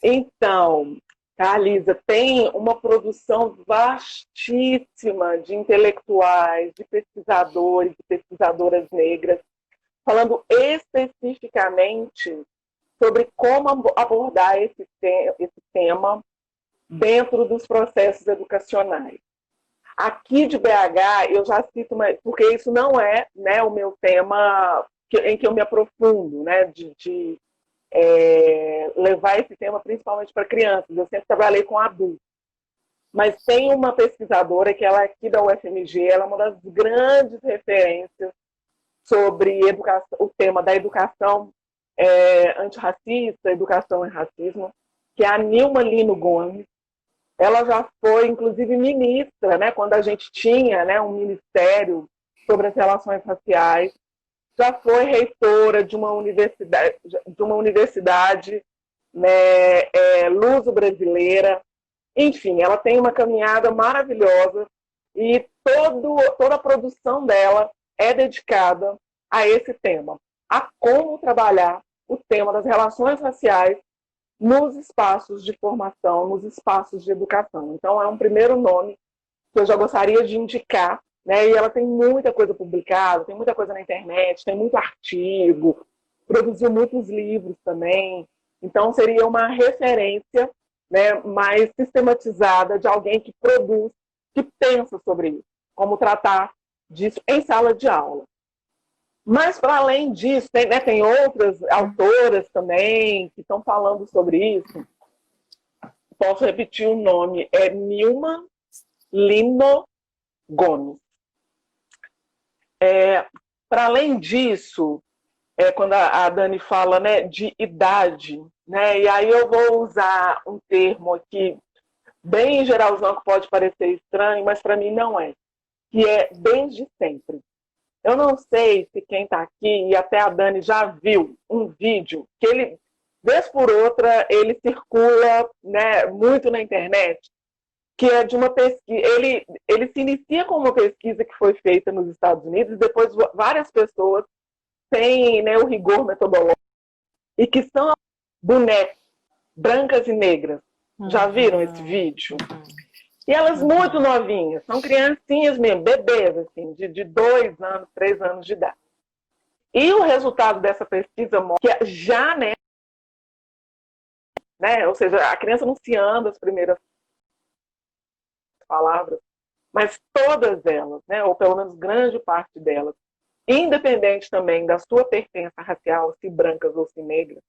Então, Carlisa, tem uma produção vastíssima de intelectuais, de pesquisadores e pesquisadoras negras falando especificamente sobre como abordar esse tema dentro dos processos educacionais. Aqui de BH, eu já cito, porque isso não é, né, o meu tema em que eu me aprofundo, né, de levar esse tema principalmente para crianças. Eu sempre trabalhei com adultos. Mas tem uma pesquisadora que ela é aqui da UFMG, ela é uma das grandes referências sobre educação, o tema da educação antirracista, educação e racismo, que é a Nilma Lino Gomes. Ela já foi, inclusive, ministra, né, quando a gente tinha, né, um ministério sobre as relações raciais. Já foi reitora de uma universidade né, luso-brasileira. Enfim, ela tem uma caminhada maravilhosa e toda a produção dela é dedicada a esse tema, a como trabalhar o tema das relações raciais nos espaços de formação, nos espaços de educação. Então, é um primeiro nome que eu já gostaria de indicar, né? E ela tem muita coisa publicada, tem muita coisa na internet, tem muito artigo, produziu muitos livros também. Então, seria uma referência, né, mais sistematizada de alguém que produz, que pensa sobre isso, como tratar disso em sala de aula. Mas, para além disso, tem outras autoras também que estão falando sobre isso. Posso repetir o nome, é Nilma Lino Gomes. Para além disso, quando a Dani fala, né, de idade, né, e aí eu vou usar um termo aqui, bem geralzão, que pode parecer estranho, mas para mim não é, que é desde sempre. Eu não sei se quem está aqui, e até a Dani já viu um vídeo, que ele, vez por outra, ele circula, né, muito na internet, que é de uma pesquisa. Ele se inicia com uma pesquisa que foi feita nos Estados Unidos, e depois várias pessoas têm, né, o rigor metodológico, e que são bonecas brancas e negras. Já viram esse vídeo? E elas muito novinhas, são criancinhas mesmo, bebês, assim, de 2 anos, 3 anos de idade. E o resultado dessa pesquisa mostra que já, né, ou seja, a criança anunciando as primeiras palavras, mas todas elas, né, ou pelo menos grande parte delas, independente também da sua pertença racial, se brancas ou se negras,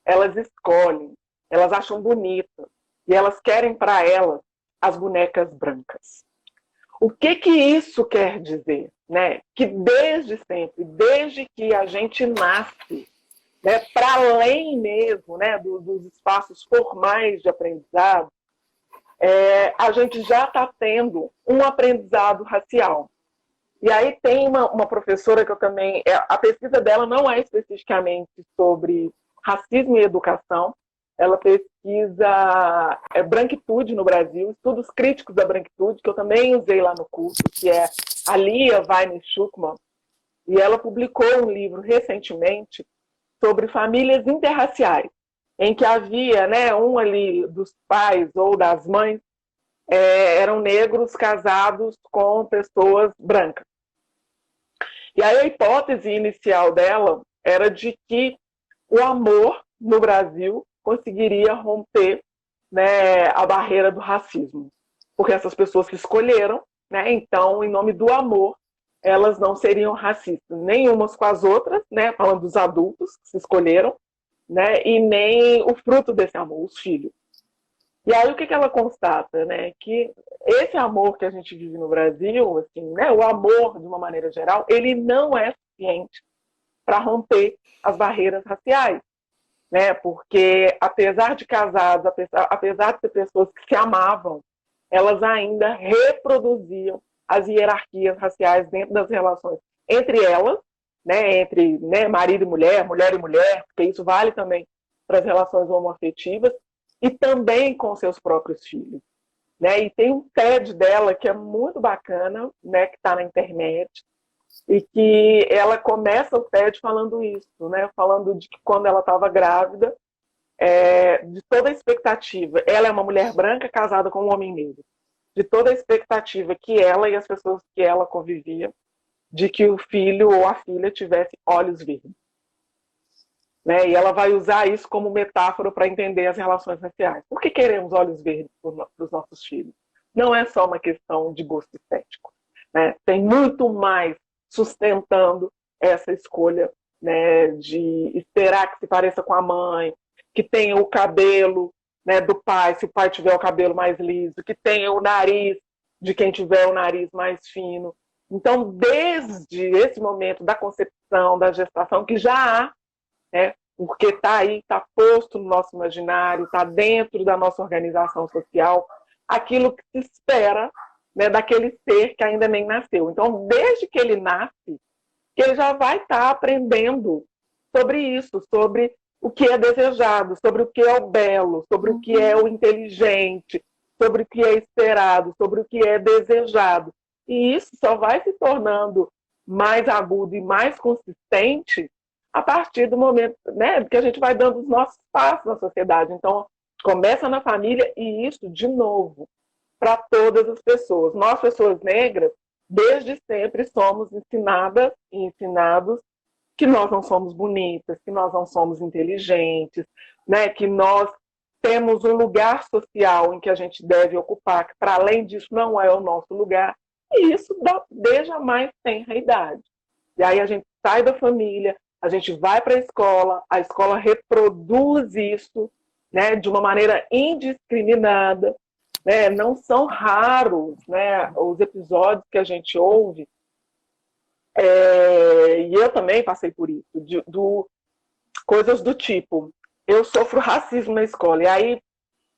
elas escolhem, elas acham bonitas, e elas querem para elas as bonecas brancas. O que isso quer dizer? Né? Que desde sempre, desde que a gente nasce, né, para além mesmo, né, dos espaços formais de aprendizado, a gente já está tendo um aprendizado racial. E aí tem uma professora que eu também... a pesquisa dela não é especificamente sobre racismo e educação. Ela pesquisa branquitude no Brasil, estudos críticos da branquitude, que eu também usei lá no curso, que é a Lia Weiner-Schuckmann. E ela publicou um livro recentemente sobre famílias interraciais, em que havia, né, um ali dos pais ou das mães eram negros casados com pessoas brancas. E aí a hipótese inicial dela era de que o amor no Brasil conseguiria romper, né, a barreira do racismo. Porque essas pessoas que escolheram, né, então, em nome do amor, elas não seriam racistas, nem umas com as outras, né, falando dos adultos que se escolheram, né, e nem o fruto desse amor, os filhos. E aí o que ela constata? Né, que esse amor que a gente vive no Brasil, assim, né, o amor, de uma maneira geral, ele não é suficiente para romper as barreiras raciais. Né, porque, apesar de casados, apesar de ser pessoas que se amavam, elas ainda reproduziam as hierarquias raciais dentro das relações entre elas, né, entre, né, marido e mulher e mulher, porque isso vale também para as relações homoafetivas, e também com seus próprios filhos. Né? E tem um TED dela que é muito bacana, né, que está na internet, e que ela começa o TED falando isso, né? Falando de que quando ela estava grávida, de toda a expectativa, ela é uma mulher branca casada com um homem negro, de toda a expectativa que ela e as pessoas que ela convivia de que o filho ou a filha tivesse olhos verdes. Né? E ela vai usar isso como metáfora para entender as relações raciais. Por que queremos olhos verdes para os nossos filhos? Não é só uma questão de gosto estético. Né? Tem muito mais sustentando essa escolha, né, de esperar que se pareça com a mãe, que tenha o cabelo, né, do pai, se o pai tiver o cabelo mais liso, que tenha o nariz de quem tiver o nariz mais fino. Então, desde esse momento da concepção, da gestação, que já há, né, porque está aí, está posto no nosso imaginário, está dentro da nossa organização social, aquilo que se espera, né, daquele ser que ainda nem nasceu. Então, desde que ele nasce, que ele já vai estar aprendendo sobre isso, sobre o que é desejado, sobre o que é o belo, sobre o que é o inteligente, sobre o que é esperado, sobre o que é desejado. E isso só vai se tornando mais agudo e mais consistente a partir do momento, né, que a gente vai dando os nossos passos na sociedade. Então, começa na família e isso, de novo, para todas as pessoas. Nós, pessoas negras, desde sempre somos ensinadas e ensinados que nós não somos bonitas, que nós não somos inteligentes, né? Que nós temos um lugar social em que a gente deve ocupar, que para além disso não é o nosso lugar, e isso desde a mais tenra idade. E aí a gente sai da família, a gente vai para a escola reproduz isso, né, de uma maneira indiscriminada, né? Não são raros, né, os episódios que a gente ouve, e eu também passei por isso, coisas do tipo, eu sofro racismo na escola, e aí,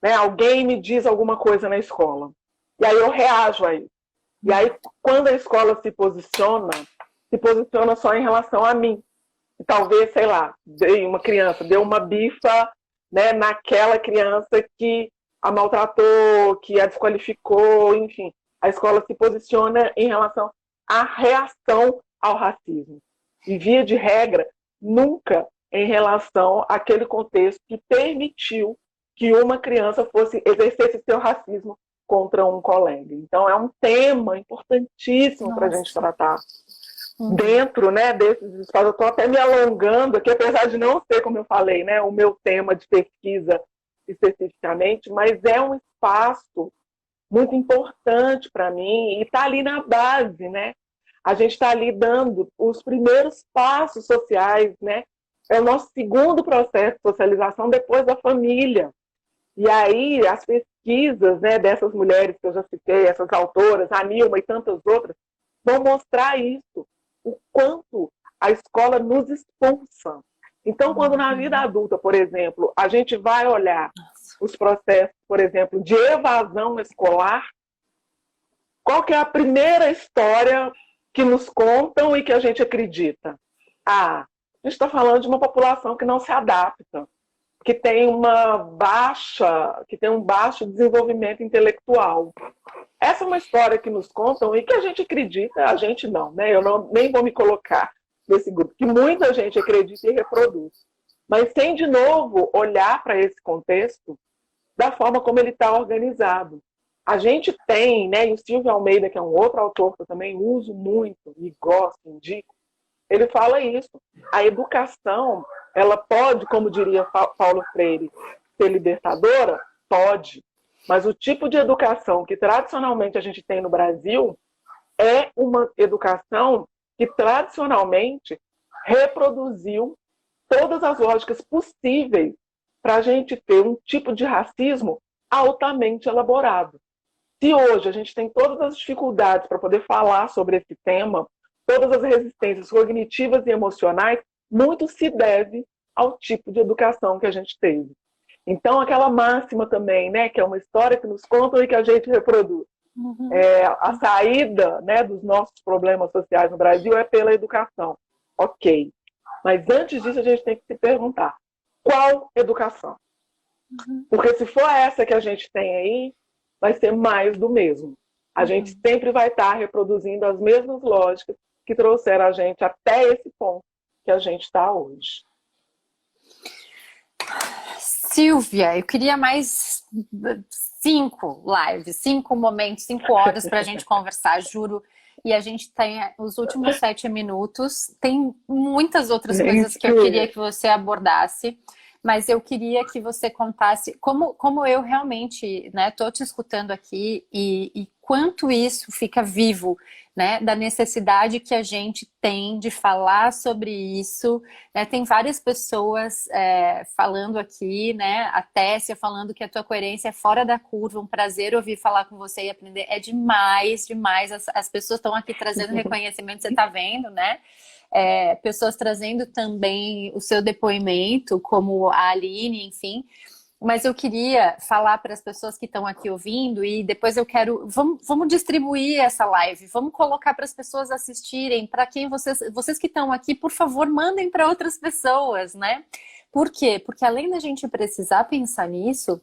né, alguém me diz alguma coisa na escola, e aí eu reajo a isso. E aí, quando a escola se posiciona só em relação a mim. E talvez, sei lá, uma criança deu uma bifa, né, naquela criança que a maltratou, que a desqualificou, enfim. A escola se posiciona em relação à reação ao racismo. E, via de regra, nunca em relação àquele contexto que permitiu que uma criança exercesse seu racismo contra um colega. Então, é um tema importantíssimo para a gente tratar dentro, né, desses espaços. Eu estou até me alongando aqui, apesar de não ser, como eu falei, né, o meu tema de pesquisa especificamente, mas é um espaço muito importante para mim e está ali na base, né? A gente está ali dando os primeiros passos sociais, né? É o nosso segundo processo de socialização depois da família. E aí as pesquisas, né, dessas mulheres que eu já citei, essas autoras, a Nilma e tantas outras, vão mostrar isso, o quanto a escola nos expulsa. Então, quando na vida adulta, por exemplo, a gente vai olhar os processos, por exemplo, de evasão escolar, qual que é a primeira história que nos contam e que a gente acredita? A gente está falando de uma população que não se adapta, que tem um baixo desenvolvimento intelectual. Essa é uma história que nos contam e que a gente acredita, a gente não, né? Nem vou me colocar nesse grupo, que muita gente acredita e reproduz. Mas sem, de novo, olhar para esse contexto da forma como ele está organizado. A gente tem, né, e o Silvio Almeida, que é um outro autor que eu também uso muito, e gosto, indico, ele fala isso. A educação, ela pode, como diria Paulo Freire, ser libertadora? Pode. Mas o tipo de educação que tradicionalmente a gente tem no Brasil é uma educação que tradicionalmente reproduziu todas as lógicas possíveis para a gente ter um tipo de racismo altamente elaborado. Se hoje a gente tem todas as dificuldades para poder falar sobre esse tema, todas as resistências cognitivas e emocionais, muito se deve ao tipo de educação que a gente teve. Então, aquela máxima também, né, que é uma história que nos contam e que a gente reproduz. A saída, né, dos nossos problemas sociais no Brasil é pela educação. Ok. Mas antes disso, a gente tem que se perguntar, qual educação? Porque se for essa que a gente tem aí, vai ser mais do mesmo. A gente sempre vai estar reproduzindo as mesmas lógicas que trouxeram a gente até esse ponto que a gente está hoje. Silvia, eu queria mais 5 lives, 5 momentos, 5 horas para a gente conversar, juro e a gente tem os últimos 7 minutos. Tem muitas outras coisas que eu queria que você abordasse, mas eu queria que você contasse como eu realmente, né, tô te escutando aqui e quanto isso fica vivo, né, da necessidade que a gente tem de falar sobre isso, né? Tem várias pessoas falando aqui, né, a Tessia falando que a tua coerência é fora da curva, um prazer ouvir falar com você e aprender, é demais, demais, as pessoas estão aqui trazendo reconhecimento, você tá vendo, né? Pessoas trazendo também o seu depoimento, como a Aline, enfim. Mas eu queria falar para as pessoas que estão aqui ouvindo e depois eu quero... Vamos distribuir essa live, vamos colocar para as pessoas assistirem, para quem vocês que estão aqui, por favor, mandem para outras pessoas, né? Por quê? Porque além da gente precisar pensar nisso,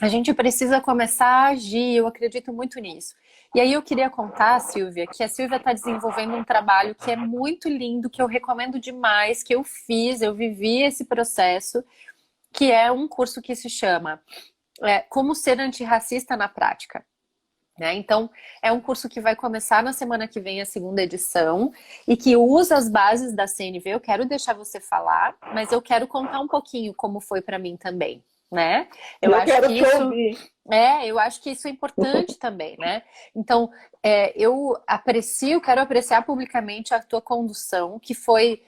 a gente precisa começar a agir, eu acredito muito nisso. E aí eu queria contar, Silvia, que a Silvia está desenvolvendo um trabalho que é muito lindo, que eu recomendo demais, que eu fiz, eu vivi esse processo, que é um curso que se chama Como Ser Antirracista na Prática. Né? Então, é um curso que vai começar na semana que vem, a segunda edição, e que usa as bases da CNV. Eu quero deixar você falar, mas eu quero contar um pouquinho como foi para mim também. Né? Eu acho que isso ouvir. Eu acho que isso é importante também, né? Então, eu quero apreciar publicamente a tua condução, que foi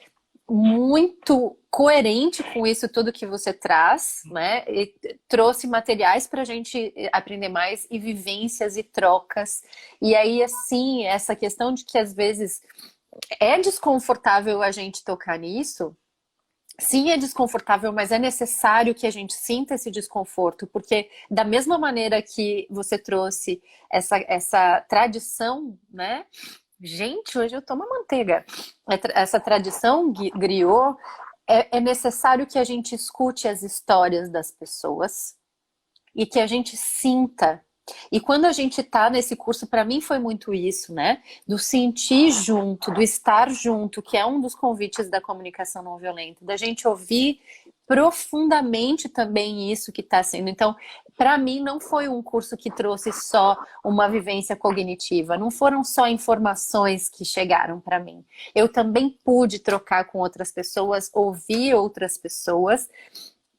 muito coerente com isso tudo que você traz, né? E trouxe materiais para a gente aprender mais e vivências e trocas. E aí, assim, essa questão de que às vezes é desconfortável a gente tocar nisso. Sim, é desconfortável, mas é necessário que a gente sinta esse desconforto, porque da mesma maneira que você trouxe essa tradição, né? Gente, hoje eu tomo manteiga. Essa tradição griot, é necessário que a gente escute as histórias das pessoas e que a gente sinta. E quando a gente tá nesse curso, para mim foi muito isso, né? Do sentir junto, do estar junto, que é um dos convites da comunicação não violenta, da gente ouvir profundamente também isso que está sendo. Então, para mim, não foi um curso que trouxe só uma vivência cognitiva, não foram só informações que chegaram para mim. Eu também pude trocar com outras pessoas, ouvir outras pessoas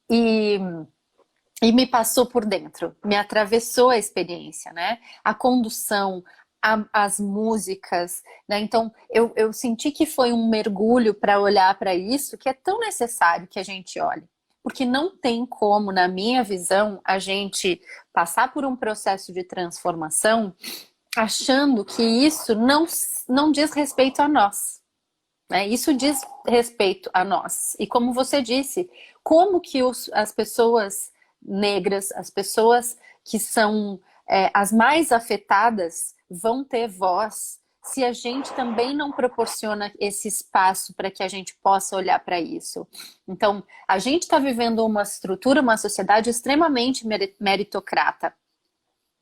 e me passou por dentro, me atravessou a experiência, né? A condução, as músicas, né? Então, eu senti que foi um mergulho para olhar para isso, que é tão necessário que a gente olhe. Porque não tem como, na minha visão, a gente passar por um processo de transformação achando que isso não diz respeito a nós. Né? Isso diz respeito a nós. E como você disse, como que as pessoas negras, as pessoas que são as mais afetadas vão ter voz se a gente também não proporciona esse espaço para que a gente possa olhar para isso. Então, a gente está vivendo uma estrutura, uma sociedade extremamente meritocrata.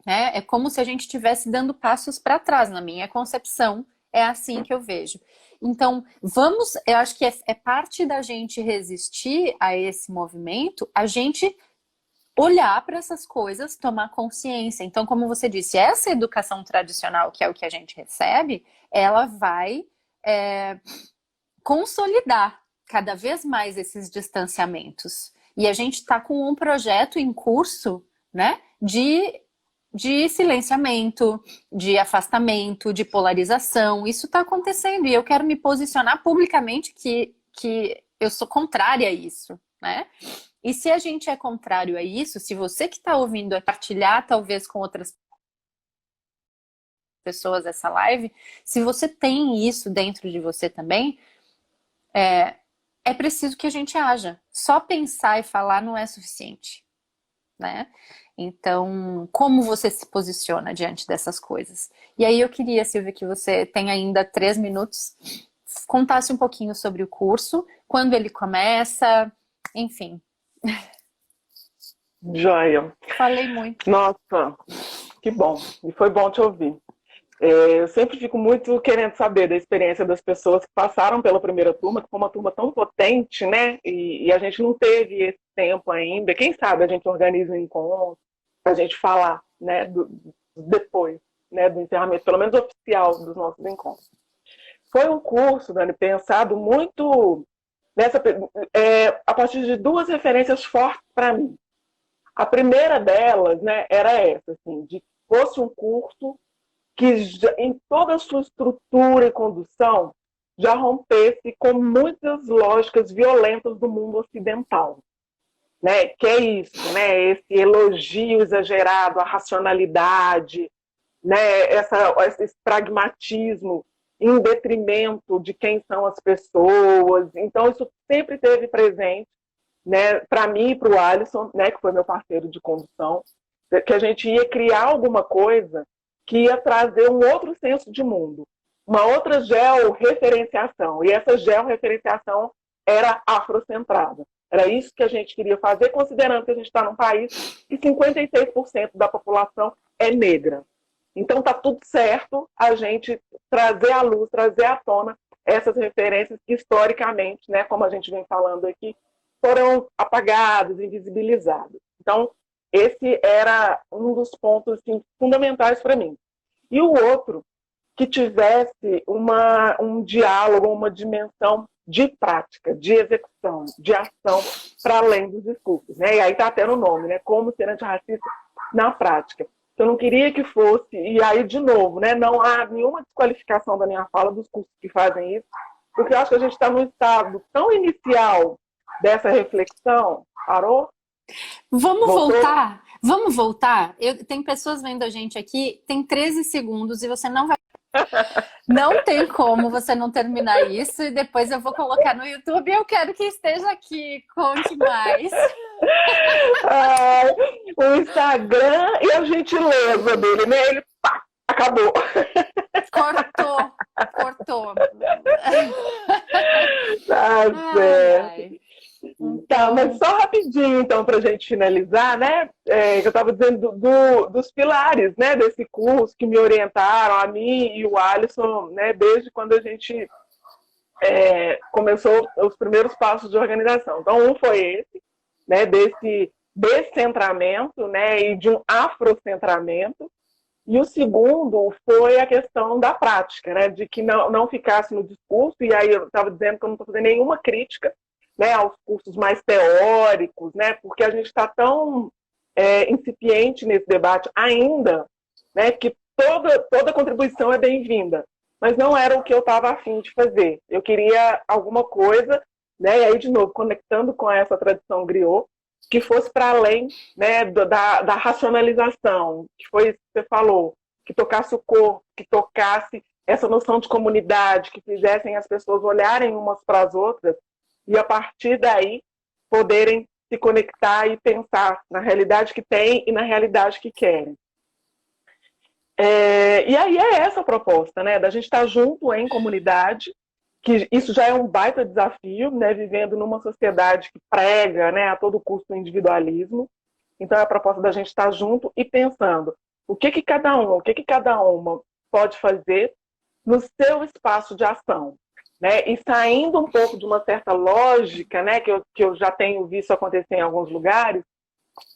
Né? É como se a gente estivesse dando passos para trás, na minha concepção, é assim que eu vejo. Então, eu acho que é parte da gente resistir a esse movimento, a gente olhar para essas coisas, tomar consciência. Então, como você disse, essa educação tradicional, que é o que a gente recebe, ela vai consolidar cada vez mais esses distanciamentos. E a gente está com um projeto em curso, né, de silenciamento, de afastamento, de polarização. Isso está acontecendo e eu quero me posicionar publicamente que eu sou contrária a isso, né? E se a gente é contrário a isso, se você que está ouvindo partilhar talvez com outras pessoas essa live, se você tem isso dentro de você também, é preciso que a gente haja. Só pensar e falar não é suficiente, né? Então, como você se posiciona diante dessas coisas? E aí eu queria, Silvia, que você tem ainda 3 minutos, contasse um pouquinho sobre o curso, quando ele começa, enfim. Joia. Falei muito. Nossa, que bom. E foi bom te ouvir. Eu sempre fico muito querendo saber da experiência das pessoas que passaram pela primeira turma, que foi uma turma tão potente, né? E a gente não teve esse tempo ainda. Quem sabe a gente organiza um encontro para a gente falar, né, depois. né, do encerramento, pelo menos oficial, dos nossos encontros. Foi um curso, Dani, pensado muito a partir de duas referências fortes para mim. A primeira delas, né, era essa, assim, de que fosse um curso que, em toda a sua estrutura e condução, já rompesse com muitas lógicas violentas do mundo ocidental. Né? Que é isso, né? Esse elogio exagerado à racionalidade, né? Esse pragmatismo em detrimento de quem são as pessoas. Então, isso sempre esteve presente, né? Para mim e para o Alisson, né? Que foi meu parceiro de condução, que a gente ia criar alguma coisa que ia trazer um outro senso de mundo, uma outra georreferenciação. E essa georreferenciação era afrocentrada. Era isso que a gente queria fazer, considerando que a gente está num país que 56% da população é negra. Então está tudo certo a gente trazer à luz, trazer à tona essas referências que historicamente, né, como a gente vem falando aqui, foram apagadas, invisibilizadas. Então, esse era um dos pontos assim, fundamentais para mim. E o outro, que tivesse um diálogo, uma dimensão de prática, de execução, de ação, para além dos discursos. Né? E aí está até no nome, né? Como ser antirracista na prática. Eu não queria que fosse, e aí, de novo, né? Não há nenhuma desqualificação da minha fala dos cursos que fazem isso, porque eu acho que a gente está num estado tão inicial dessa reflexão. Parou? Vamos voltar? Vamos voltar? Tem pessoas vendo a gente aqui, tem 13 segundos e você não vai. Não tem como você não terminar isso e depois eu vou colocar no YouTube e eu quero que esteja aqui. Conte mais. O Instagram e a gentileza dele, né? Ele pá, acabou. Cortou. Tá certo. Tá, mas só rapidinho, então, para a gente finalizar, né? Eu estava dizendo dos pilares, né, desse curso que me orientaram, a mim e o Alisson, né, desde quando a gente começou os primeiros passos de organização. Então, um foi esse, né, desse descentramento, né, e de um afrocentramento. E o segundo foi a questão da prática, né, de que não ficasse no discurso, e aí eu estava dizendo que eu não estou fazendo nenhuma crítica, né, aos cursos mais teóricos, né, porque a gente está tão incipiente nesse debate ainda, né, que toda contribuição é bem-vinda, mas não era o que eu estava a fim de fazer. Eu queria alguma coisa, né, e aí, de novo, conectando com essa tradição griot, que fosse para além, né, da racionalização, que foi isso que você falou, que tocasse o corpo, que tocasse essa noção de comunidade, que fizessem as pessoas olharem umas para as outras e, a partir daí, poderem se conectar e pensar na realidade que têm e na realidade que querem. E aí é essa a proposta, né, da gente estar junto em comunidade, que isso já é um baita desafio, né, vivendo numa sociedade que prega, né, a todo custo o individualismo. Então é a proposta da gente estar junto e pensando o que cada uma pode fazer no seu espaço de ação, né, e saindo um pouco de uma certa lógica, né, que eu já tenho visto acontecer em alguns lugares,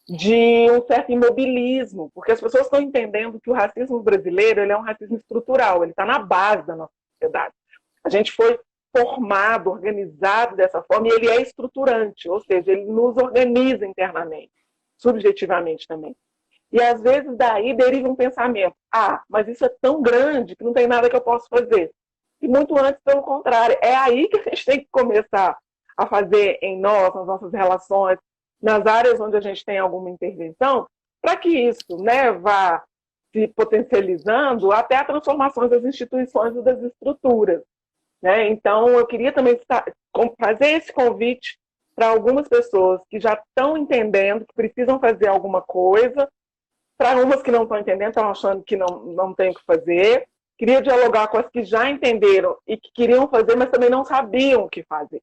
de um certo imobilismo, porque as pessoas estão entendendo que o racismo brasileiro ele é um racismo estrutural, ele está na base da nossa sociedade. A gente foi formado, organizado dessa forma, e ele é estruturante, ou seja, ele nos organiza internamente, subjetivamente também. E às vezes daí deriva um pensamento, mas isso é tão grande que não tem nada que eu possa fazer. E muito antes, pelo contrário, é aí que a gente tem que começar a fazer em nós, nas nossas relações, nas áreas onde a gente tem alguma intervenção, para que isso, né, vá se potencializando até a transformação das instituições e das estruturas. Né? Então, eu queria também fazer esse convite para algumas pessoas que já estão entendendo que precisam fazer alguma coisa, para umas que não estão entendendo, estão achando que não tem o que fazer. Queria dialogar com as que já entenderam e que queriam fazer, mas também não sabiam o que fazer.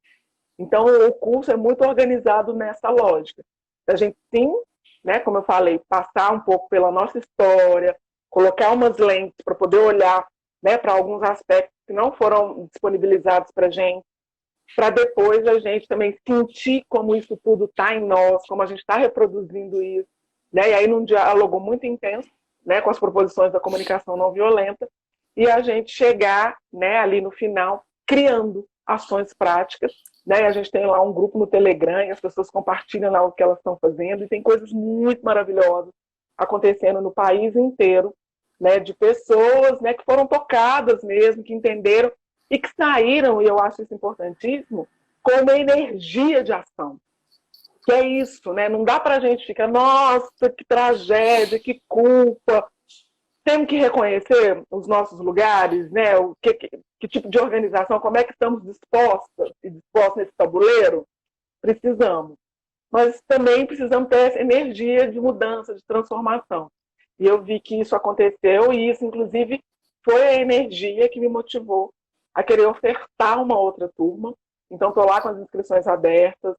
Então, o curso é muito organizado nessa lógica. A gente, sim, né, como eu falei, passar um pouco pela nossa história, colocar umas lentes para poder olhar, né, para alguns aspectos que não foram disponibilizados para a gente, para depois a gente também sentir como isso tudo está em nós, como a gente está reproduzindo isso, né, e aí num diálogo muito intenso, né, com as proposições da comunicação não violenta, e a gente chegar, né, ali no final, criando ações práticas, né? A gente tem lá um grupo no Telegram, e as pessoas compartilham lá o que elas estão fazendo, e tem coisas muito maravilhosas acontecendo no país inteiro, né, de pessoas, né, que foram tocadas mesmo, que entenderam e que saíram, e eu acho isso importantíssimo, com uma energia de ação. Que é isso, né? Não dá para a gente ficar, nossa, que tragédia, que culpa. Temos que reconhecer os nossos lugares, né? Que tipo de organização, como é que estamos dispostos nesse tabuleiro? Precisamos. Mas também precisamos ter essa energia de mudança, de transformação. E eu vi que isso aconteceu, e isso, inclusive, foi a energia que me motivou a querer ofertar uma outra turma. Então, estou lá com as inscrições abertas,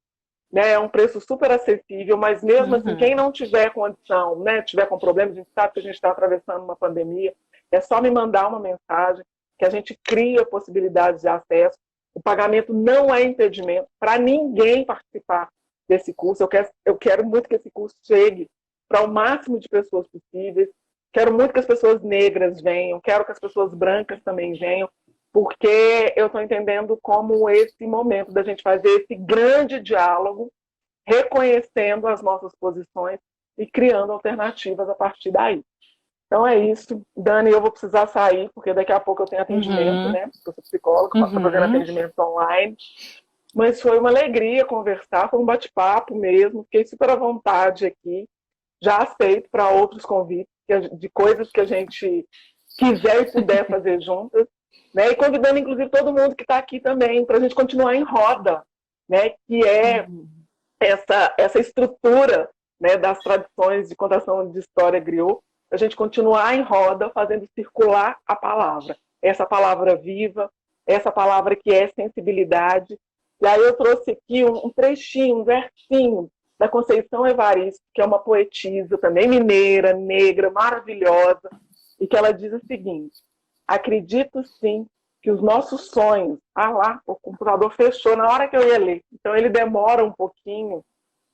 né? É um preço super acessível, mas mesmo assim, quem não tiver condição, né, tiver com problema, a gente sabe que a gente está atravessando uma pandemia, é só me mandar uma mensagem que a gente cria possibilidades de acesso. O pagamento não é impedimento para ninguém participar desse curso. Eu quero muito que esse curso chegue para o máximo de pessoas possíveis. Quero muito que as pessoas negras venham, quero que as pessoas brancas também venham, porque eu estou entendendo como esse momento da gente fazer esse grande diálogo, reconhecendo as nossas posições e criando alternativas a partir daí. Então é isso. Dani, eu vou precisar sair, porque daqui a pouco eu tenho atendimento, né? Eu sou psicóloga, estou fazendo atendimento online. Mas foi uma alegria conversar, foi um bate-papo mesmo. Fiquei super à vontade aqui. Já aceito para outros convites de coisas que a gente quiser e puder fazer juntas. Né? E convidando, inclusive, todo mundo que está aqui também, para a gente continuar em roda, né? Que é essa estrutura, né, das tradições de contação de história griot, a gente continuar em roda, fazendo circular a palavra. Essa palavra viva, essa palavra que é sensibilidade. E aí eu trouxe aqui um trechinho, um versinho da Conceição Evaristo, que é uma poetisa também mineira, negra, maravilhosa, e que ela diz o seguinte: acredito sim que os nossos sonhos... Ah lá, o computador fechou na hora que eu ia ler. Então ele demora um pouquinho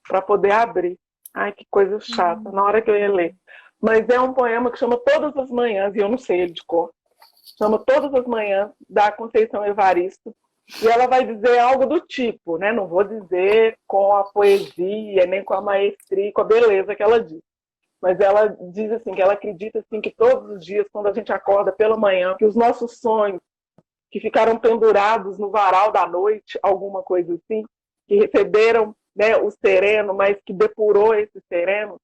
para poder abrir. Ai, que coisa chata, na hora que eu ia ler. Mas é um poema que chama Todas as Manhãs, e eu não sei ele de cor. Chama Todas as Manhãs, da Conceição Evaristo. E ela vai dizer algo do tipo, né? Não vou dizer com a poesia, nem com a maestria, com a beleza que ela diz. Mas ela diz assim, que ela acredita assim, que todos os dias, quando a gente acorda pela manhã, que os nossos sonhos, que ficaram pendurados no varal da noite, alguma coisa assim, que receberam, né, o sereno, mas que depurou esse sereno,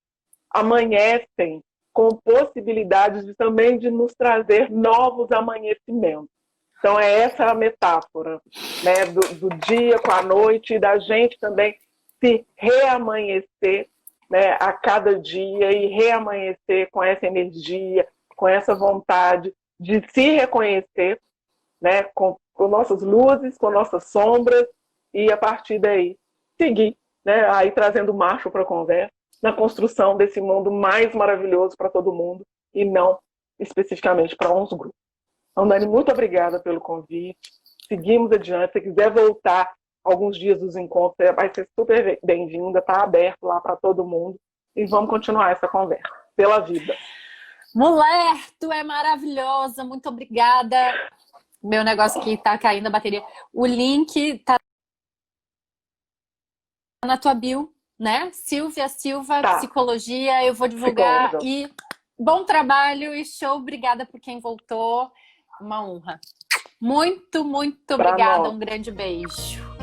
amanhecem com possibilidades também de nos trazer novos amanhecimentos. Então é essa a metáfora, né, do dia com a noite, e da gente também se reamanhecer, né, a cada dia, e reamanhecer com essa energia, com essa vontade de se reconhecer, né, com nossas luzes, com nossas sombras, e a partir daí seguir, né, aí trazendo o macho para a conversa, na construção desse mundo mais maravilhoso para todo mundo, e não especificamente para uns grupos. Então, Dani, muito obrigada pelo convite. Seguimos adiante. Se quiser voltar alguns dias dos encontros, vai ser super bem-vinda, está aberto lá para todo mundo. E vamos continuar essa conversa. Pela vida. Mulher, tu é maravilhosa. Muito obrigada. Meu negócio aqui tá caindo a bateria. O link tá na tua bio, né? Silvia Silva, Tá. Psicologia. Eu vou divulgar. E bom trabalho e show. Obrigada por quem voltou. Uma honra. Muito, muito obrigada. Um grande beijo.